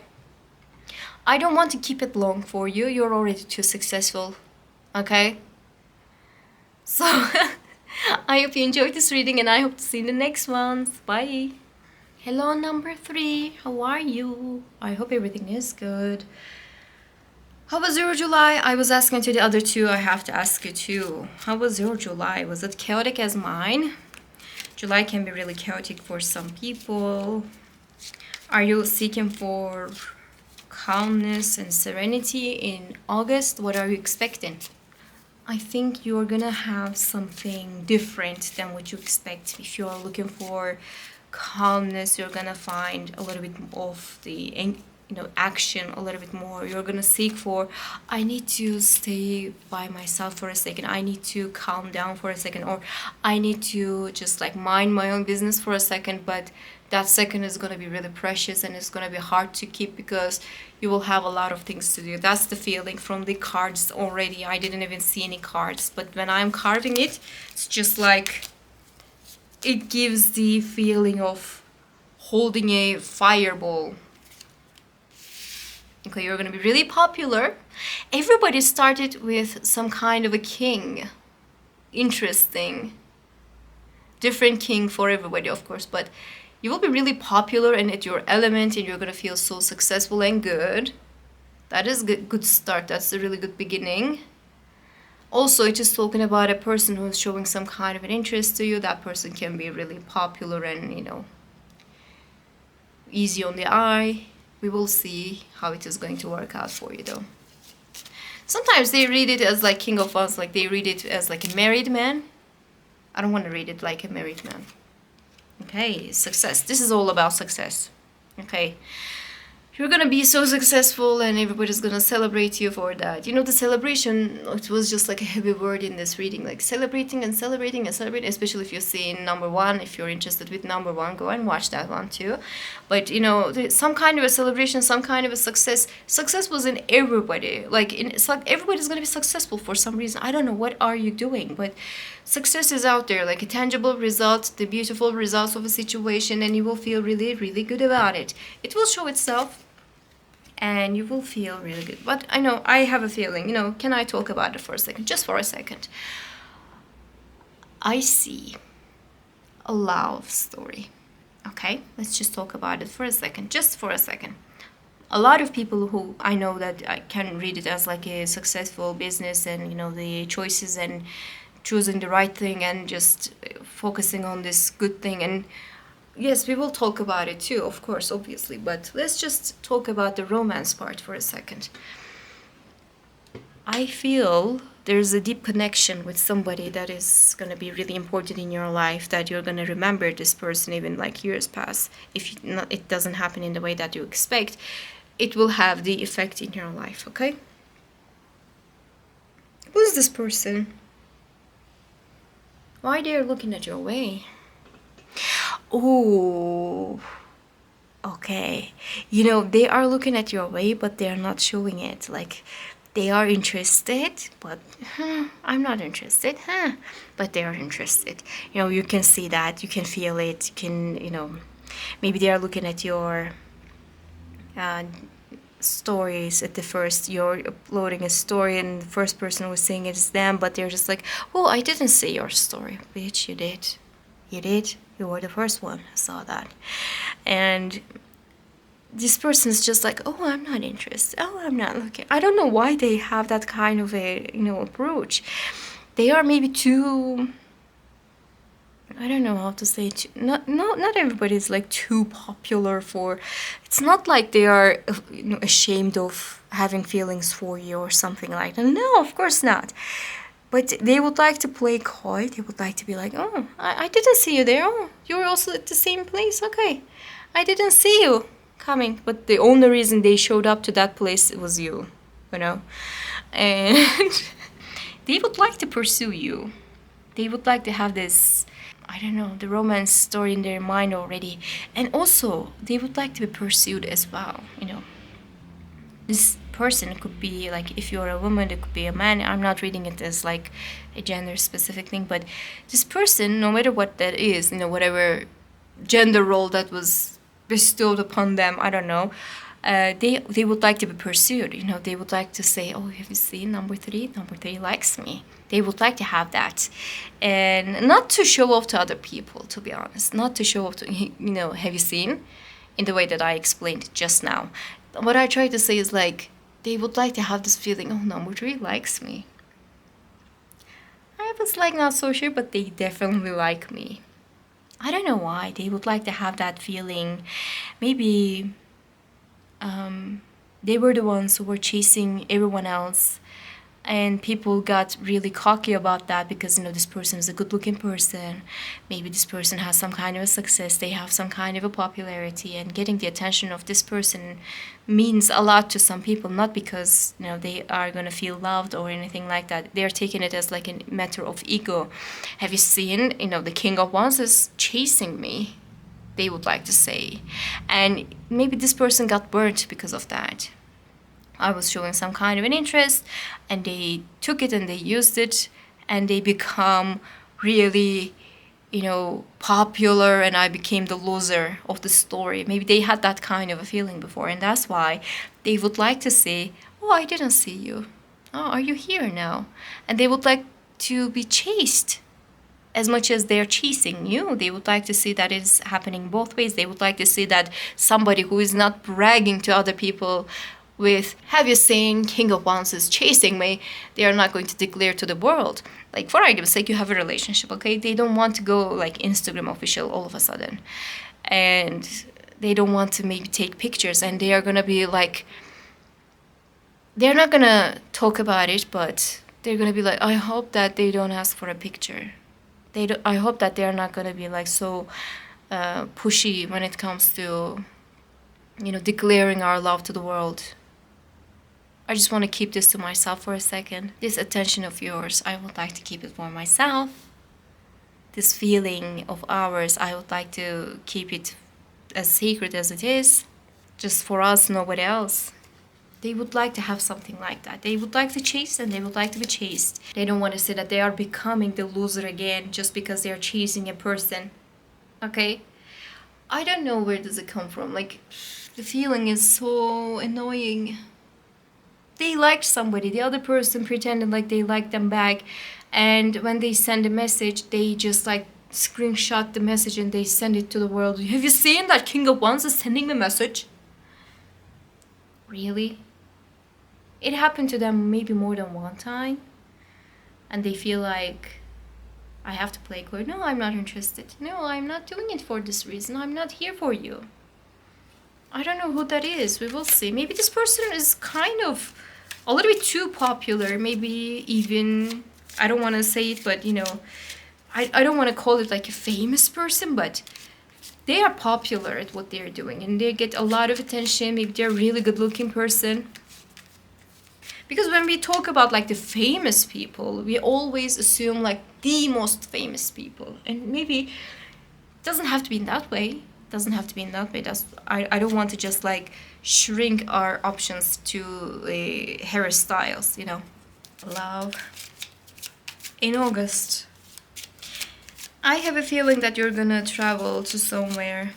I don't want to keep it long for you. You're already too successful. Okay? So I hope you enjoyed this reading, and I hope to see you in the next ones. Bye. Hello, number 3. How are you? I hope everything is good. How was your July? I was asking to the other 2. I have to ask you too. How was your July? Was it chaotic as mine? July can be really chaotic for some people. Are you seeking for calmness and serenity in August? What are you expecting? I think you're gonna have something different than what you expect. If you're looking for calmness, you're gonna find a little bit of the action a little bit more. You're gonna seek for, I need to stay by myself for a second, I need to calm down for a second, or I need to just like mind my own business for a second. But that second is gonna be really precious, and it's gonna be hard to keep because you will have a lot of things to do. That's the feeling from the cards already. I didn't even see any cards, but when I'm carving it, it's just like it gives the feeling of holding a fireball. Okay, you're gonna be really popular. Everybody started with some kind of a king. Interesting. Different king for everybody, of course, but you will be really popular and at your element, and you're gonna feel so successful and good. That is good start. That's a really good beginning. Also, it's just talking about a person who's showing some kind of an interest to you. That person can be really popular and, easy on the eye. We will see how it is going to work out for you, though. Sometimes they read it as like King of Wands, like they read it as like a married man. I don't want to read it like a married man. Okay, success. This is all about success. Okay. You're gonna be so successful and everybody's gonna celebrate you for that. The celebration, it was just like a heavy word in this reading, like celebrating and celebrating and celebrating, especially if you're seeing number 1. If you're interested with number 1, go and watch that one too. But, some kind of a celebration, some kind of a success. Success was in everybody. It's like everybody's gonna be successful for some reason. I don't know what are you doing, but success is out there, like a tangible result, the beautiful results of a situation, and you will feel really, really good about it. It will show itself. and you will feel really good. But I know, I have a feeling, can I talk about it for a second? Just for a second. I see a love story. Okay, let's just talk about it for a second, just for a second. A lot of people who I know that I can read it as like a successful business, and the choices and choosing the right thing and just focusing on this good thing. And yes, we will talk about it too, of course, obviously, but let's just talk about the romance part for a second. I feel there's a deep connection with somebody that is going to be really important in your life, that you're going to remember this person even like years pass. If it doesn't happen in the way that you expect, it will have the effect in your life, okay? Who's this person? Why they're looking at your way? Oh, okay. They are looking at your way, but they're not showing it. Like, they are interested, but I'm not interested, but they are interested. You can see that, you can feel it, you can, maybe they are looking at your stories at the first. You're uploading a story and the first person was saying it's them, but they're just like, oh, I didn't see your story. Bitch, you did. You did. You were the first one who saw that. And this person's just like, oh, I'm not interested. Oh, I'm not looking. I don't know why they have that kind of a, approach. They are maybe too, I don't know how to say it. Not everybody's like too popular for. It's not like they are, ashamed of having feelings for you or something like that. No, of course not. But they would like to play coy. They would like to be like, oh, I didn't see you there. Oh, you were also at the same place. Okay, I didn't see you coming. But the only reason they showed up to that place was you, and they would like to pursue you. They would like to have this, I don't know, the romance story in their mind already. And also, they would like to be pursued as well, This person could be, like, if you're a woman, it could be a man. I'm not reading it as, like, a gender-specific thing, but this person, no matter what that is, whatever gender role that was bestowed upon them, I don't know, they would like to be pursued. They would like to say, oh, have you seen number 3? Number 3 likes me. They would like to have that. And not to show off to other people, to be honest. Not to show off to, have you seen? In the way that I explained just now. What I try to say is, like, they would like to have this feeling, oh, number 3 likes me. I was, like, not so sure, but they definitely like me. I don't know why. They would like to have that feeling. Maybe they were the ones who were chasing everyone else, and people got really cocky about that because, this person is a good-looking person. Maybe this person has some kind of a success. They have some kind of a popularity, and getting the attention of this person means a lot to some people, not because, they are going to feel loved or anything like that. They're taking it as like a matter of ego. Have you seen, the King of Wands is chasing me, they would like to say. And maybe this person got burnt because of that. I was showing some kind of an interest, and they took it and they used it, and they become really, popular, and I became the loser of the story. Maybe they had that kind of a feeling before, and that's why they would like to say, oh, I didn't see you. Oh, are you here now? And they would like to be chased. As much as they're chasing you, they would like to see that it's happening both ways. They would like to see that somebody who is not bragging to other people with, have you seen King of Wands is chasing me, they are not going to declare to the world. Like, for argument's sake, you have a relationship, okay? They don't want to go, like, Instagram official all of a sudden. And they don't want to maybe take pictures, and they are going to be like, they're not going to talk about it, but they're going to be like, I hope that they don't ask for a picture. I hope that they're not going to be, like, so pushy when it comes to, declaring our love to the world. I just want to keep this to myself for a second. This attention of yours, I would like to keep it for myself. This feeling of ours, I would like to keep it as secret as it is. Just for us, nobody else. They would like to have something like that. They would like to chase, and they would like to be chased. They don't want to say that they are becoming the loser again just because they are chasing a person. Okay? I don't know where does it come from. Like, The feeling is so annoying. They liked somebody, the other person pretended like they liked them back, and when they send a message, they just like screenshot the message and they send it to the world. Have you seen that King of Wands is sending me a message? Really? It happened to them maybe more than one time, and they feel like, I have to play coy. No, I'm not interested. No, I'm not doing it for this reason. I'm not here for you. I don't know who that is. We will see. Maybe this person is kind of a little bit too popular. Maybe even, I don't want to say it, but you know, I don't want to call it like a famous person, but they are popular at what they're doing and they get a lot of attention. Maybe they're a really good looking person. Because when we talk about like the famous people, we always assume like the most famous people. And maybe it doesn't have to be in that way. Doesn't have to be in that way. I don't want to just like shrink our options to hairstyles, you know. Love. In August, I have a feeling that you're gonna travel to somewhere.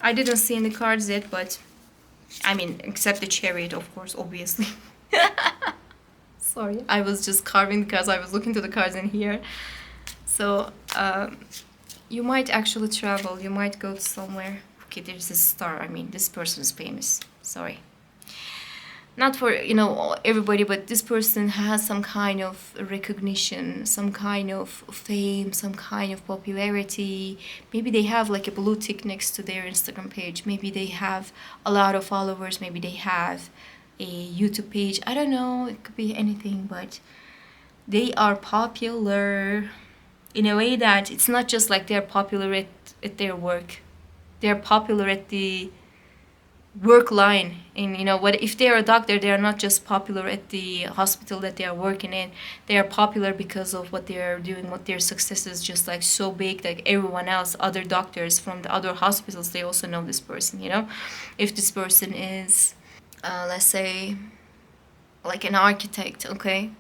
I didn't see any cards yet, but I mean, except the chariot, of course, obviously. Sorry, I was just carving the cards. I was looking to the cards in here. So, you might actually travel. You might go somewhere. Okay, there's a star. I mean, this person is famous. Sorry. Not for, you know, everybody, but this person has some kind of recognition, some kind of fame, some kind of popularity. Maybe they have like a blue tick next to their Instagram page. Maybe they have a lot of followers. Maybe they have a YouTube page. I don't know. It could be anything, but they are popular in a way that it's not just like they're popular at their work. They're popular at the work line. And you know what, if they're a doctor, they are not just popular at the hospital that they are working in. They are popular because of what they are doing, what their success is just like so big, like everyone else, other doctors from the other hospitals, they also know this person, you know. If this person is let's say like an architect, okay,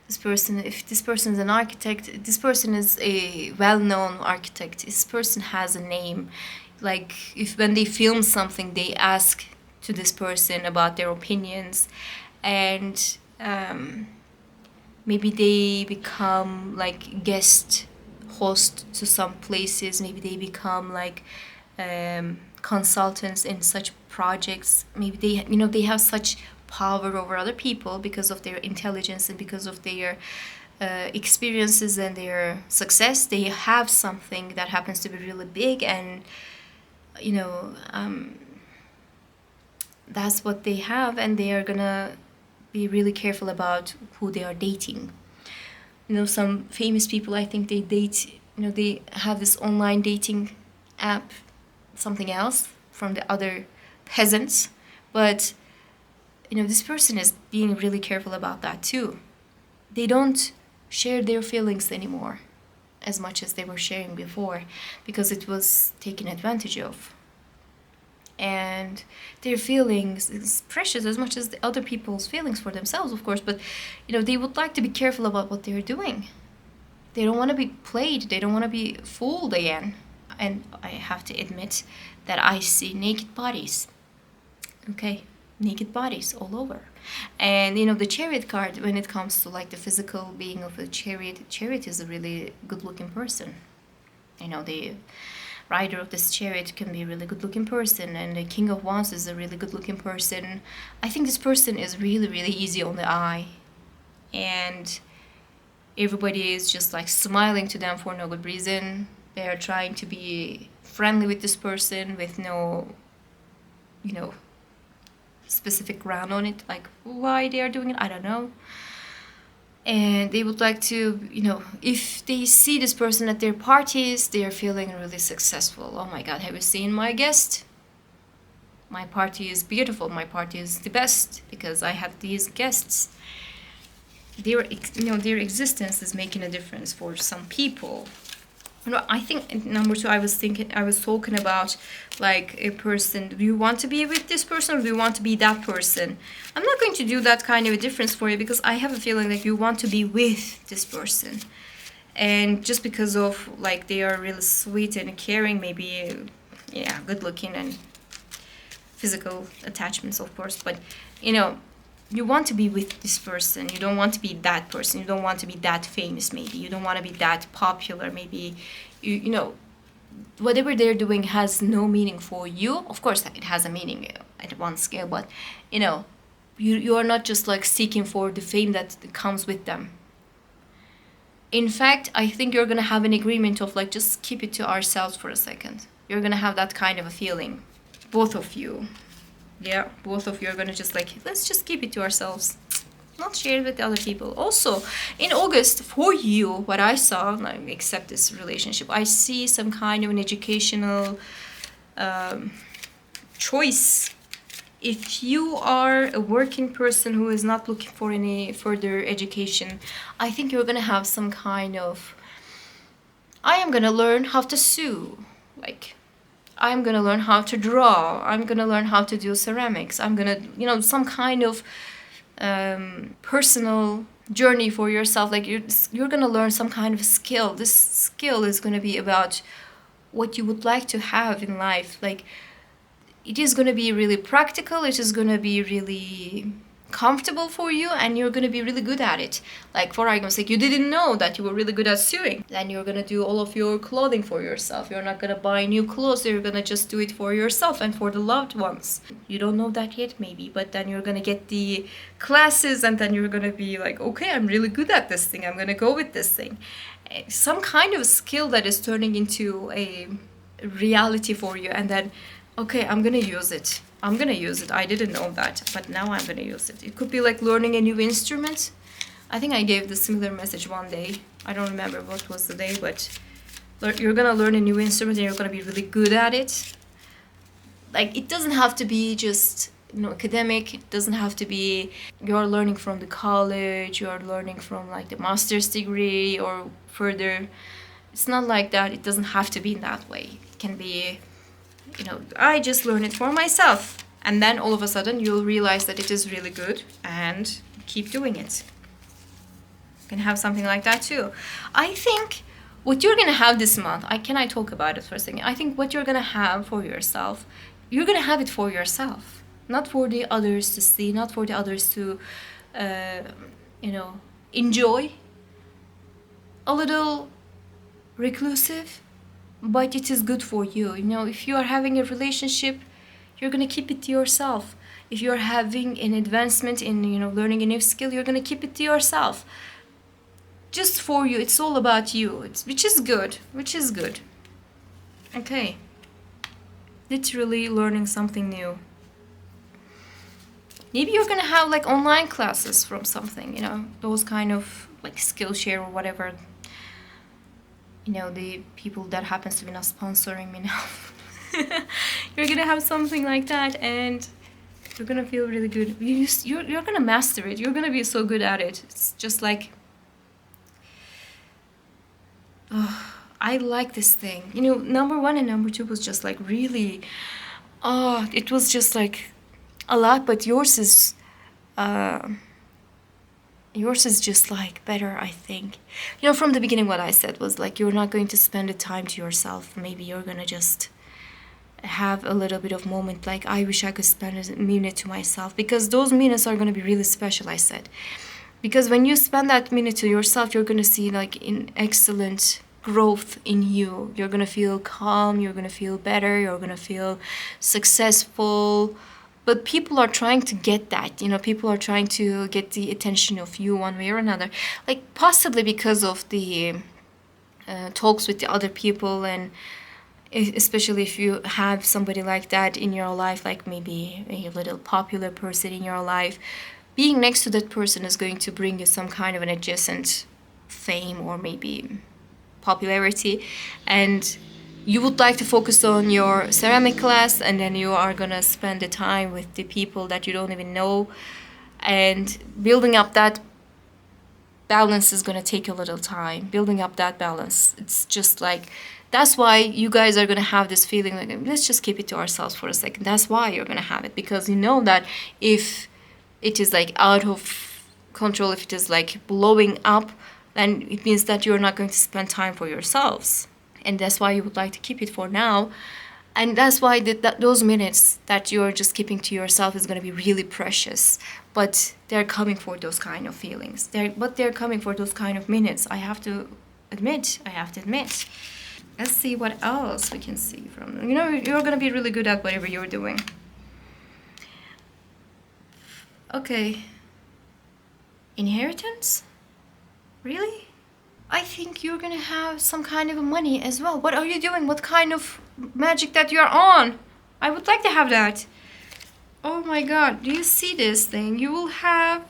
if this person is an architect, this person is a well-known architect, this person has a name. Like if when they film something, they ask to this person about their opinions, and maybe they become like guest host to some places. Maybe they become like consultants in such projects. Maybe they, you know, they have such power over other people because of their intelligence and because of their experiences and their success. They have something that happens to be really big, and you know, that's what they have, and they are gonna be really careful about who they are dating. You know, some famous people, I think they date, you know, they have this online dating app, something else from the other peasants, but you know, this person is being really careful about that too. They don't share their feelings anymore as much as they were sharing before, because it was taken advantage of. And their feelings is precious as much as the other people's feelings for themselves, of course, but you know, they would like to be careful about what they're doing. They don't want to be played, they don't want to be fooled again. And I have to admit that I see naked bodies. Okay, naked bodies all over. And you know, the chariot card, when it comes to like the physical being of a chariot is a really good looking person. You know, the rider of this chariot can be a really good looking person, and the King of Wands is a really good looking person. I think this person is really, really easy on the eye, and everybody is just like smiling to them for no good reason. They are trying to be friendly with this person with no, you know, specific ground on it, like why they are doing it, I don't know. And they would like to, you know, if they see this person at their parties, they are feeling really successful. Oh my god, have you seen my guest? My party is beautiful, my party is the best because I have these guests. Their, you know, their existence is making a difference for some people. I think number two, I was talking about like a person. Do you want to be with this person, or do you want to be that person? I'm not going to do that kind of a difference for you, because I have a feeling that you want to be with this person, and just because of like they are really sweet and caring, maybe, yeah, good looking, and physical attachments, of course, but you know, you want to be with this person. You don't want to be that person. You don't want to be that famous, maybe. You don't want to be that popular, maybe. You know, whatever they're doing has no meaning for you. Of course, it has a meaning at one scale, but you know, you are not just like seeking for the fame that comes with them. In fact, I think you're gonna have an agreement of like, just keep it to ourselves for a second. You're gonna have that kind of a feeling, both of you. Yeah, both of you are gonna just like, let's just keep it to ourselves, not share it with other people. Also, in August, for you, what I saw, like, except this relationship, I see some kind of an educational choice. If you are a working person who is not looking for any further education, I think you're gonna have some kind of, I am gonna learn how to sew, like, I'm gonna learn how to draw, I'm gonna learn how to do ceramics, I'm gonna, you know, some kind of personal journey for yourself. Like, you're gonna learn some kind of skill. This skill is gonna be about what you would like to have in life. Like, it is going to be really practical, it is going to be really comfortable for you, and you're going to be really good at it. Like, for argument's sake, you didn't know that you were really good at sewing, then you're going to do all of your clothing for yourself. You're not going to buy new clothes, you're going to just do it for yourself and for the loved ones. You don't know that yet, maybe, but then you're going to get the classes, and then you're going to be like, okay, I'm really good at this thing, I'm going to go with this thing. Some kind of skill that is turning into a reality for you, and then, okay, I'm gonna use it. I'm gonna use it. I didn't know that, but now I'm gonna use it. It could be like learning a new instrument. I think I gave the similar message one day. I don't remember what was the day, but you're gonna learn a new instrument and you're gonna be really good at it. Like, it doesn't have to be just, you know, academic. It doesn't have to be you're learning from the college, you're learning from like the master's degree or further. It's not like that. It doesn't have to be in that way. It can be, you know, I just learn it for myself, and then all of a sudden you'll realize that it is really good and keep doing it. You can have something like that too. I think what you're gonna have this month, can I talk about it for a second? I think what you're gonna have for yourself, you're gonna have it for yourself, not for the others to see, not for the others to you know, enjoy. A little reclusive, but it is good for you. You know, if you are having a relationship, you're gonna keep it to yourself. If you're having an advancement in, you know, learning a new skill, you're gonna keep it to yourself. Just for you. It's all about you. Which is good. Which is good. Okay. Literally learning something new. Maybe you're gonna have like online classes from something, you know, those kind of like Skillshare or whatever. You know, the people that happens to be not sponsoring me now. You're gonna have something like that, and you're gonna feel really good. You're gonna master it. You're gonna be so good at it. It's just like, I like this thing. You know, number 1 and number 2 was just like really, it was just like a lot, but yours is just like better, I think. You know, from the beginning what I said was like, you're not going to spend the time to yourself. Maybe you're gonna just have a little bit of moment like, I wish I could spend a minute to myself, because those minutes are gonna be really special, I said. Because when you spend that minute to yourself, you're gonna see like an excellent growth in you. You're gonna feel calm, you're gonna feel better, you're gonna feel successful. But people are trying to get that, you know, people are trying to get the attention of you one way or another. Like, possibly because of the talks with the other people, and especially if you have somebody like that in your life, like maybe a little popular person in your life, being next to that person is going to bring you some kind of an adjacent fame or maybe popularity. And you would like to focus on your ceramic class, and then you are gonna spend the time with the people that you don't even know, and building up that balance is gonna take a little time. Building up that balance, it's just like, that's why you guys are gonna have this feeling like, let's just keep it to ourselves for a second. That's why you're gonna have it, because you know that if it is like out of control, if it is like blowing up, then it means that you're not going to spend time for yourselves. And that's why you would like to keep it for now. And that's why those minutes that you're just keeping to yourself is going to be really precious. But they're coming for those kind of feelings. They're coming for those kind of minutes. I have to admit. Let's see what else we can see from them. You're going to be really good at whatever you're doing. Okay. Inheritance? Really? I think you're gonna have some kind of money as well. What are you doing? What kind of magic that you're on? I would like to have that. Oh my god, do you see this thing? You will have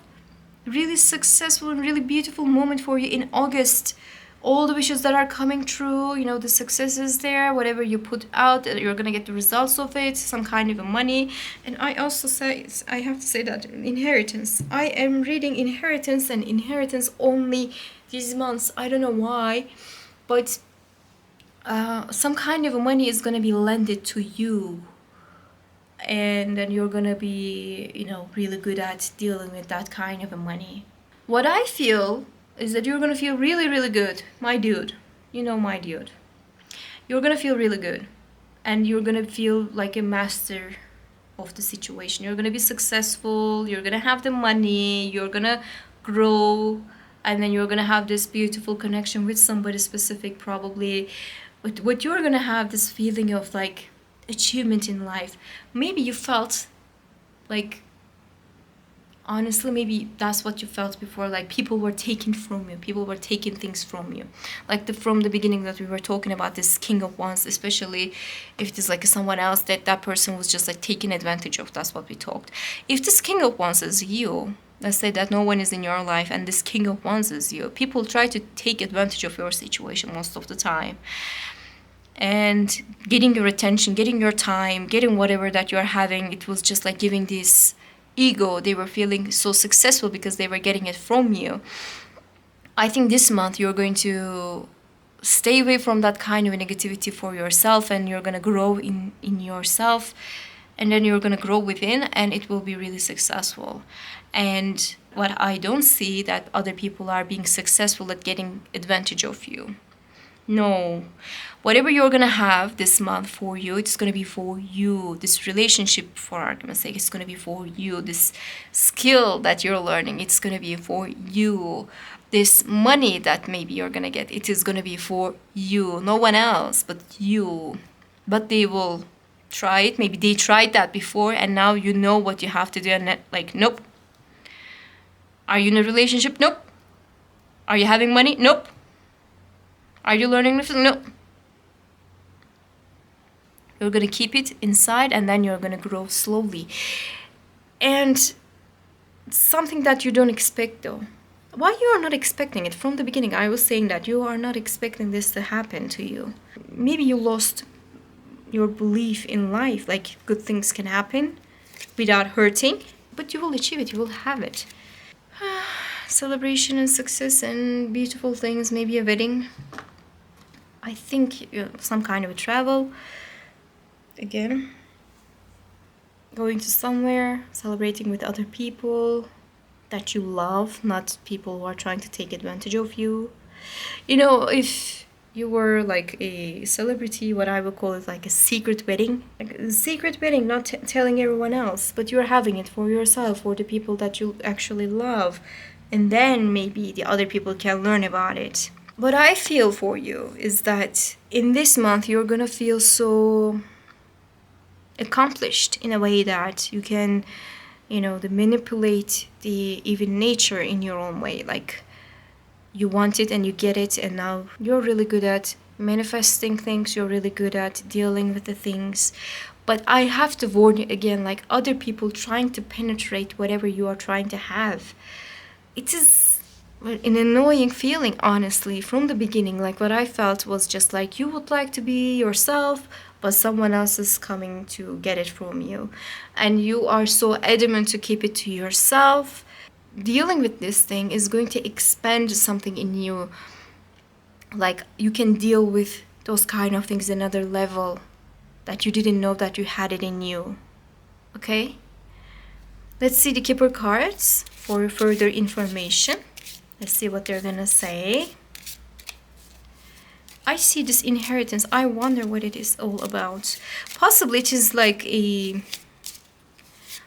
really successful and really beautiful moment for you in August. All the wishes that are coming true, the success is there. Whatever you put out, you're gonna get the results of it, some kind of money. And I have to say that inheritance. I am reading inheritance and inheritance only these months. I don't know why, but some kind of money is gonna be lended to you. And then you're gonna be, really good at dealing with that kind of money. What I feel is that you're gonna feel really, really good, my dude. My dude. You're gonna feel really good. And you're gonna feel like a master of the situation. You're gonna be successful, you're gonna have the money, you're gonna grow, and then you're gonna have this beautiful connection with somebody specific probably. But what you're gonna have this feeling of like achievement in life. Maybe you felt like, honestly, maybe that's what you felt before, like people were taking from you, people were taking things from you, like from the beginning that we were talking about this King of Wands, especially if it is like someone else that person was just like taking advantage of. That's what we talked. If this King of Wands is you, let's say that no one is in your life and this King of Wands is you, people try to take advantage of your situation most of the time, and getting your attention, getting your time, getting whatever that you're having. It was just like giving this ego. They were feeling so successful because they were getting it from you. I think this month you're going to stay away from that kind of negativity for yourself, and you're going to grow in yourself, and then you're going to grow within, and it will be really successful. And what I don't see that other people are being successful at getting advantage of you. No. Whatever you're going to have this month for you, it's going to be for you. This relationship, for argument's sake, it's going to be for you. This skill that you're learning, it's going to be for you. This money that maybe you're going to get, it is going to be for you. No one else but you. But they will try it. Maybe they tried that before, and now you know what you have to do. And like, nope. Are you in a relationship? Nope. Are you having money? Nope. Are you learning this? Nope. You're going to keep it inside, and then you're going to grow slowly. And something that you don't expect, though. Why you are not expecting it? From the beginning, I was saying that you are not expecting this to happen to you. Maybe you lost your belief in life, like good things can happen without hurting, but you will achieve it, you will have it. Celebration and success and beautiful things, maybe a wedding. I think some kind of a travel. Again, going to somewhere, celebrating with other people that you love, not people who are trying to take advantage of you. If you were like a celebrity, what I would call it like a secret wedding. Like a secret wedding, not telling everyone else, but you're having it for yourself, for the people that you actually love. And then maybe the other people can learn about it. What I feel for you is that in this month, you're gonna feel so accomplished in a way that you can, manipulate the even nature in your own way. Like you want it and you get it, and now you're really good at manifesting things. You're really good at dealing with the things. But I have to warn you again, like other people trying to penetrate whatever you are trying to have. It is an annoying feeling, honestly, from the beginning. Like what I felt was just like you would like to be yourself, but someone else is coming to get it from you. And you are so adamant to keep it to yourself. Dealing with this thing is going to expand something in you. Like you can deal with those kind of things another level that you didn't know that you had it in you. Okay? Let's see the Keeper cards for further information. Let's see what they're gonna say. I see this inheritance. I wonder what it is all about. Possibly it is like a...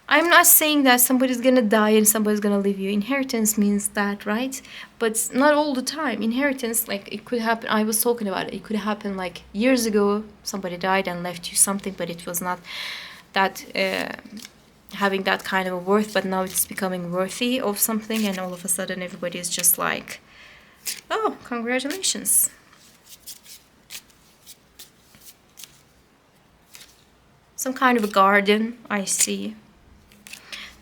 I'm not saying that somebody's gonna die and somebody's gonna leave you. Inheritance means that, right? But not all the time. Inheritance, like, it could happen. I was talking about it. It could happen like years ago. Somebody died and left you something, but it was not that having that kind of a worth. But now it's becoming worthy of something, and all of a sudden everybody is just like, oh, congratulations. Some kind of a garden, I see.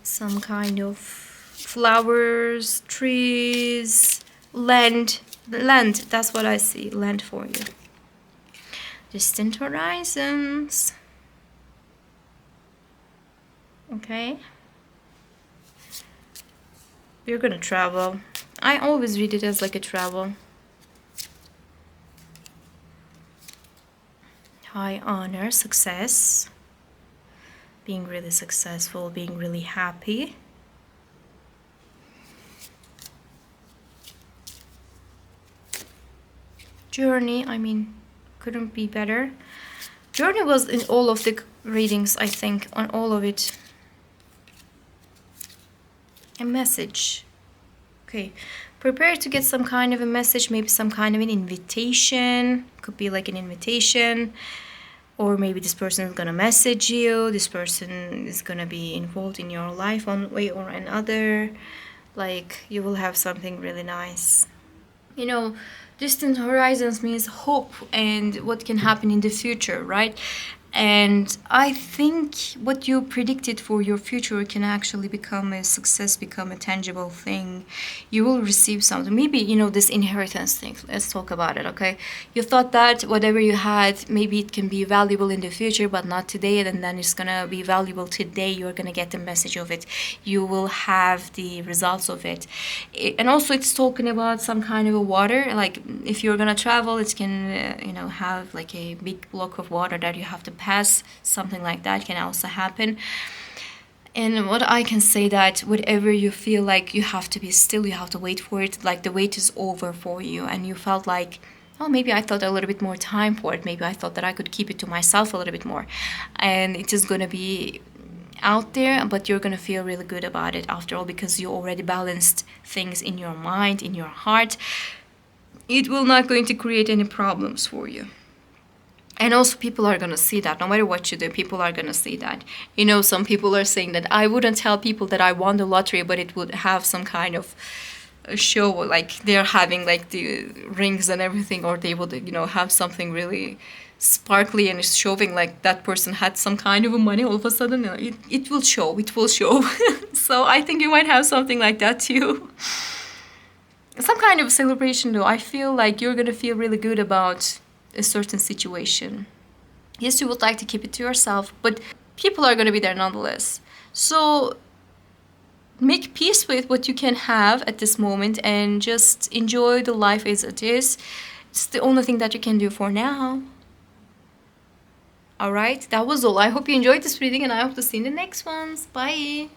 Some kind of flowers, trees, land. Land, that's what I see. Land for you. Distant horizons. Okay. You're gonna travel. I always read it as like a travel. High honor, success. Being really successful, being really happy. Journey, I mean, couldn't be better. Journey was in all of the readings, I think, on all of it. A message. Okay, prepare to get some kind of a message, maybe some kind of an invitation. Could be like an invitation. Or maybe this person is gonna message you. This person is gonna be involved in your life one way or another. Like, you will have something really nice. You know, distant horizons means hope and what can happen in the future, right? And I think what you predicted for your future can actually become a success, become a tangible thing. You will receive something. Maybe, you know, this inheritance thing. Let's talk about it, okay? You thought that whatever you had, maybe it can be valuable in the future, but not today. And then it's going to be valuable today. You're going to get the message of it. You will have the results of it. And also it's talking about some kind of a water. Like, if you're going to travel, it can, you know, have like a big block of water that you have to pass. Something like that can also happen. And what I can say, that whatever you feel like you have to be still, you have to wait for it, like the wait is over for you, and you felt like, oh, maybe I thought a little bit more time for it, maybe I thought that I could keep it to myself a little bit more, and it is going to be out there, but you're going to feel really good about it after all, because you already balanced things in your mind, in your heart. It will not going to create any problems for you. And also people are going to see that. No matter what you do, people are going to see that. You know, some people are saying that I wouldn't tell people that I won the lottery, but it would have some kind of a show, like they're having like the rings and everything, or they would, you know, have something really sparkly and it's showing like that person had some kind of money all of a sudden. It will show. So I think you might have something like that too. Some kind of celebration though. I feel like you're going to feel really good about a certain situation. Yes, you would like to keep it to yourself, but people are going to be there nonetheless. So make peace with what you can have at this moment and just enjoy the life as it is. It's the only thing that you can do for now. All right, that was all. I hope you enjoyed this reading, and I hope to see you in the next ones. Bye.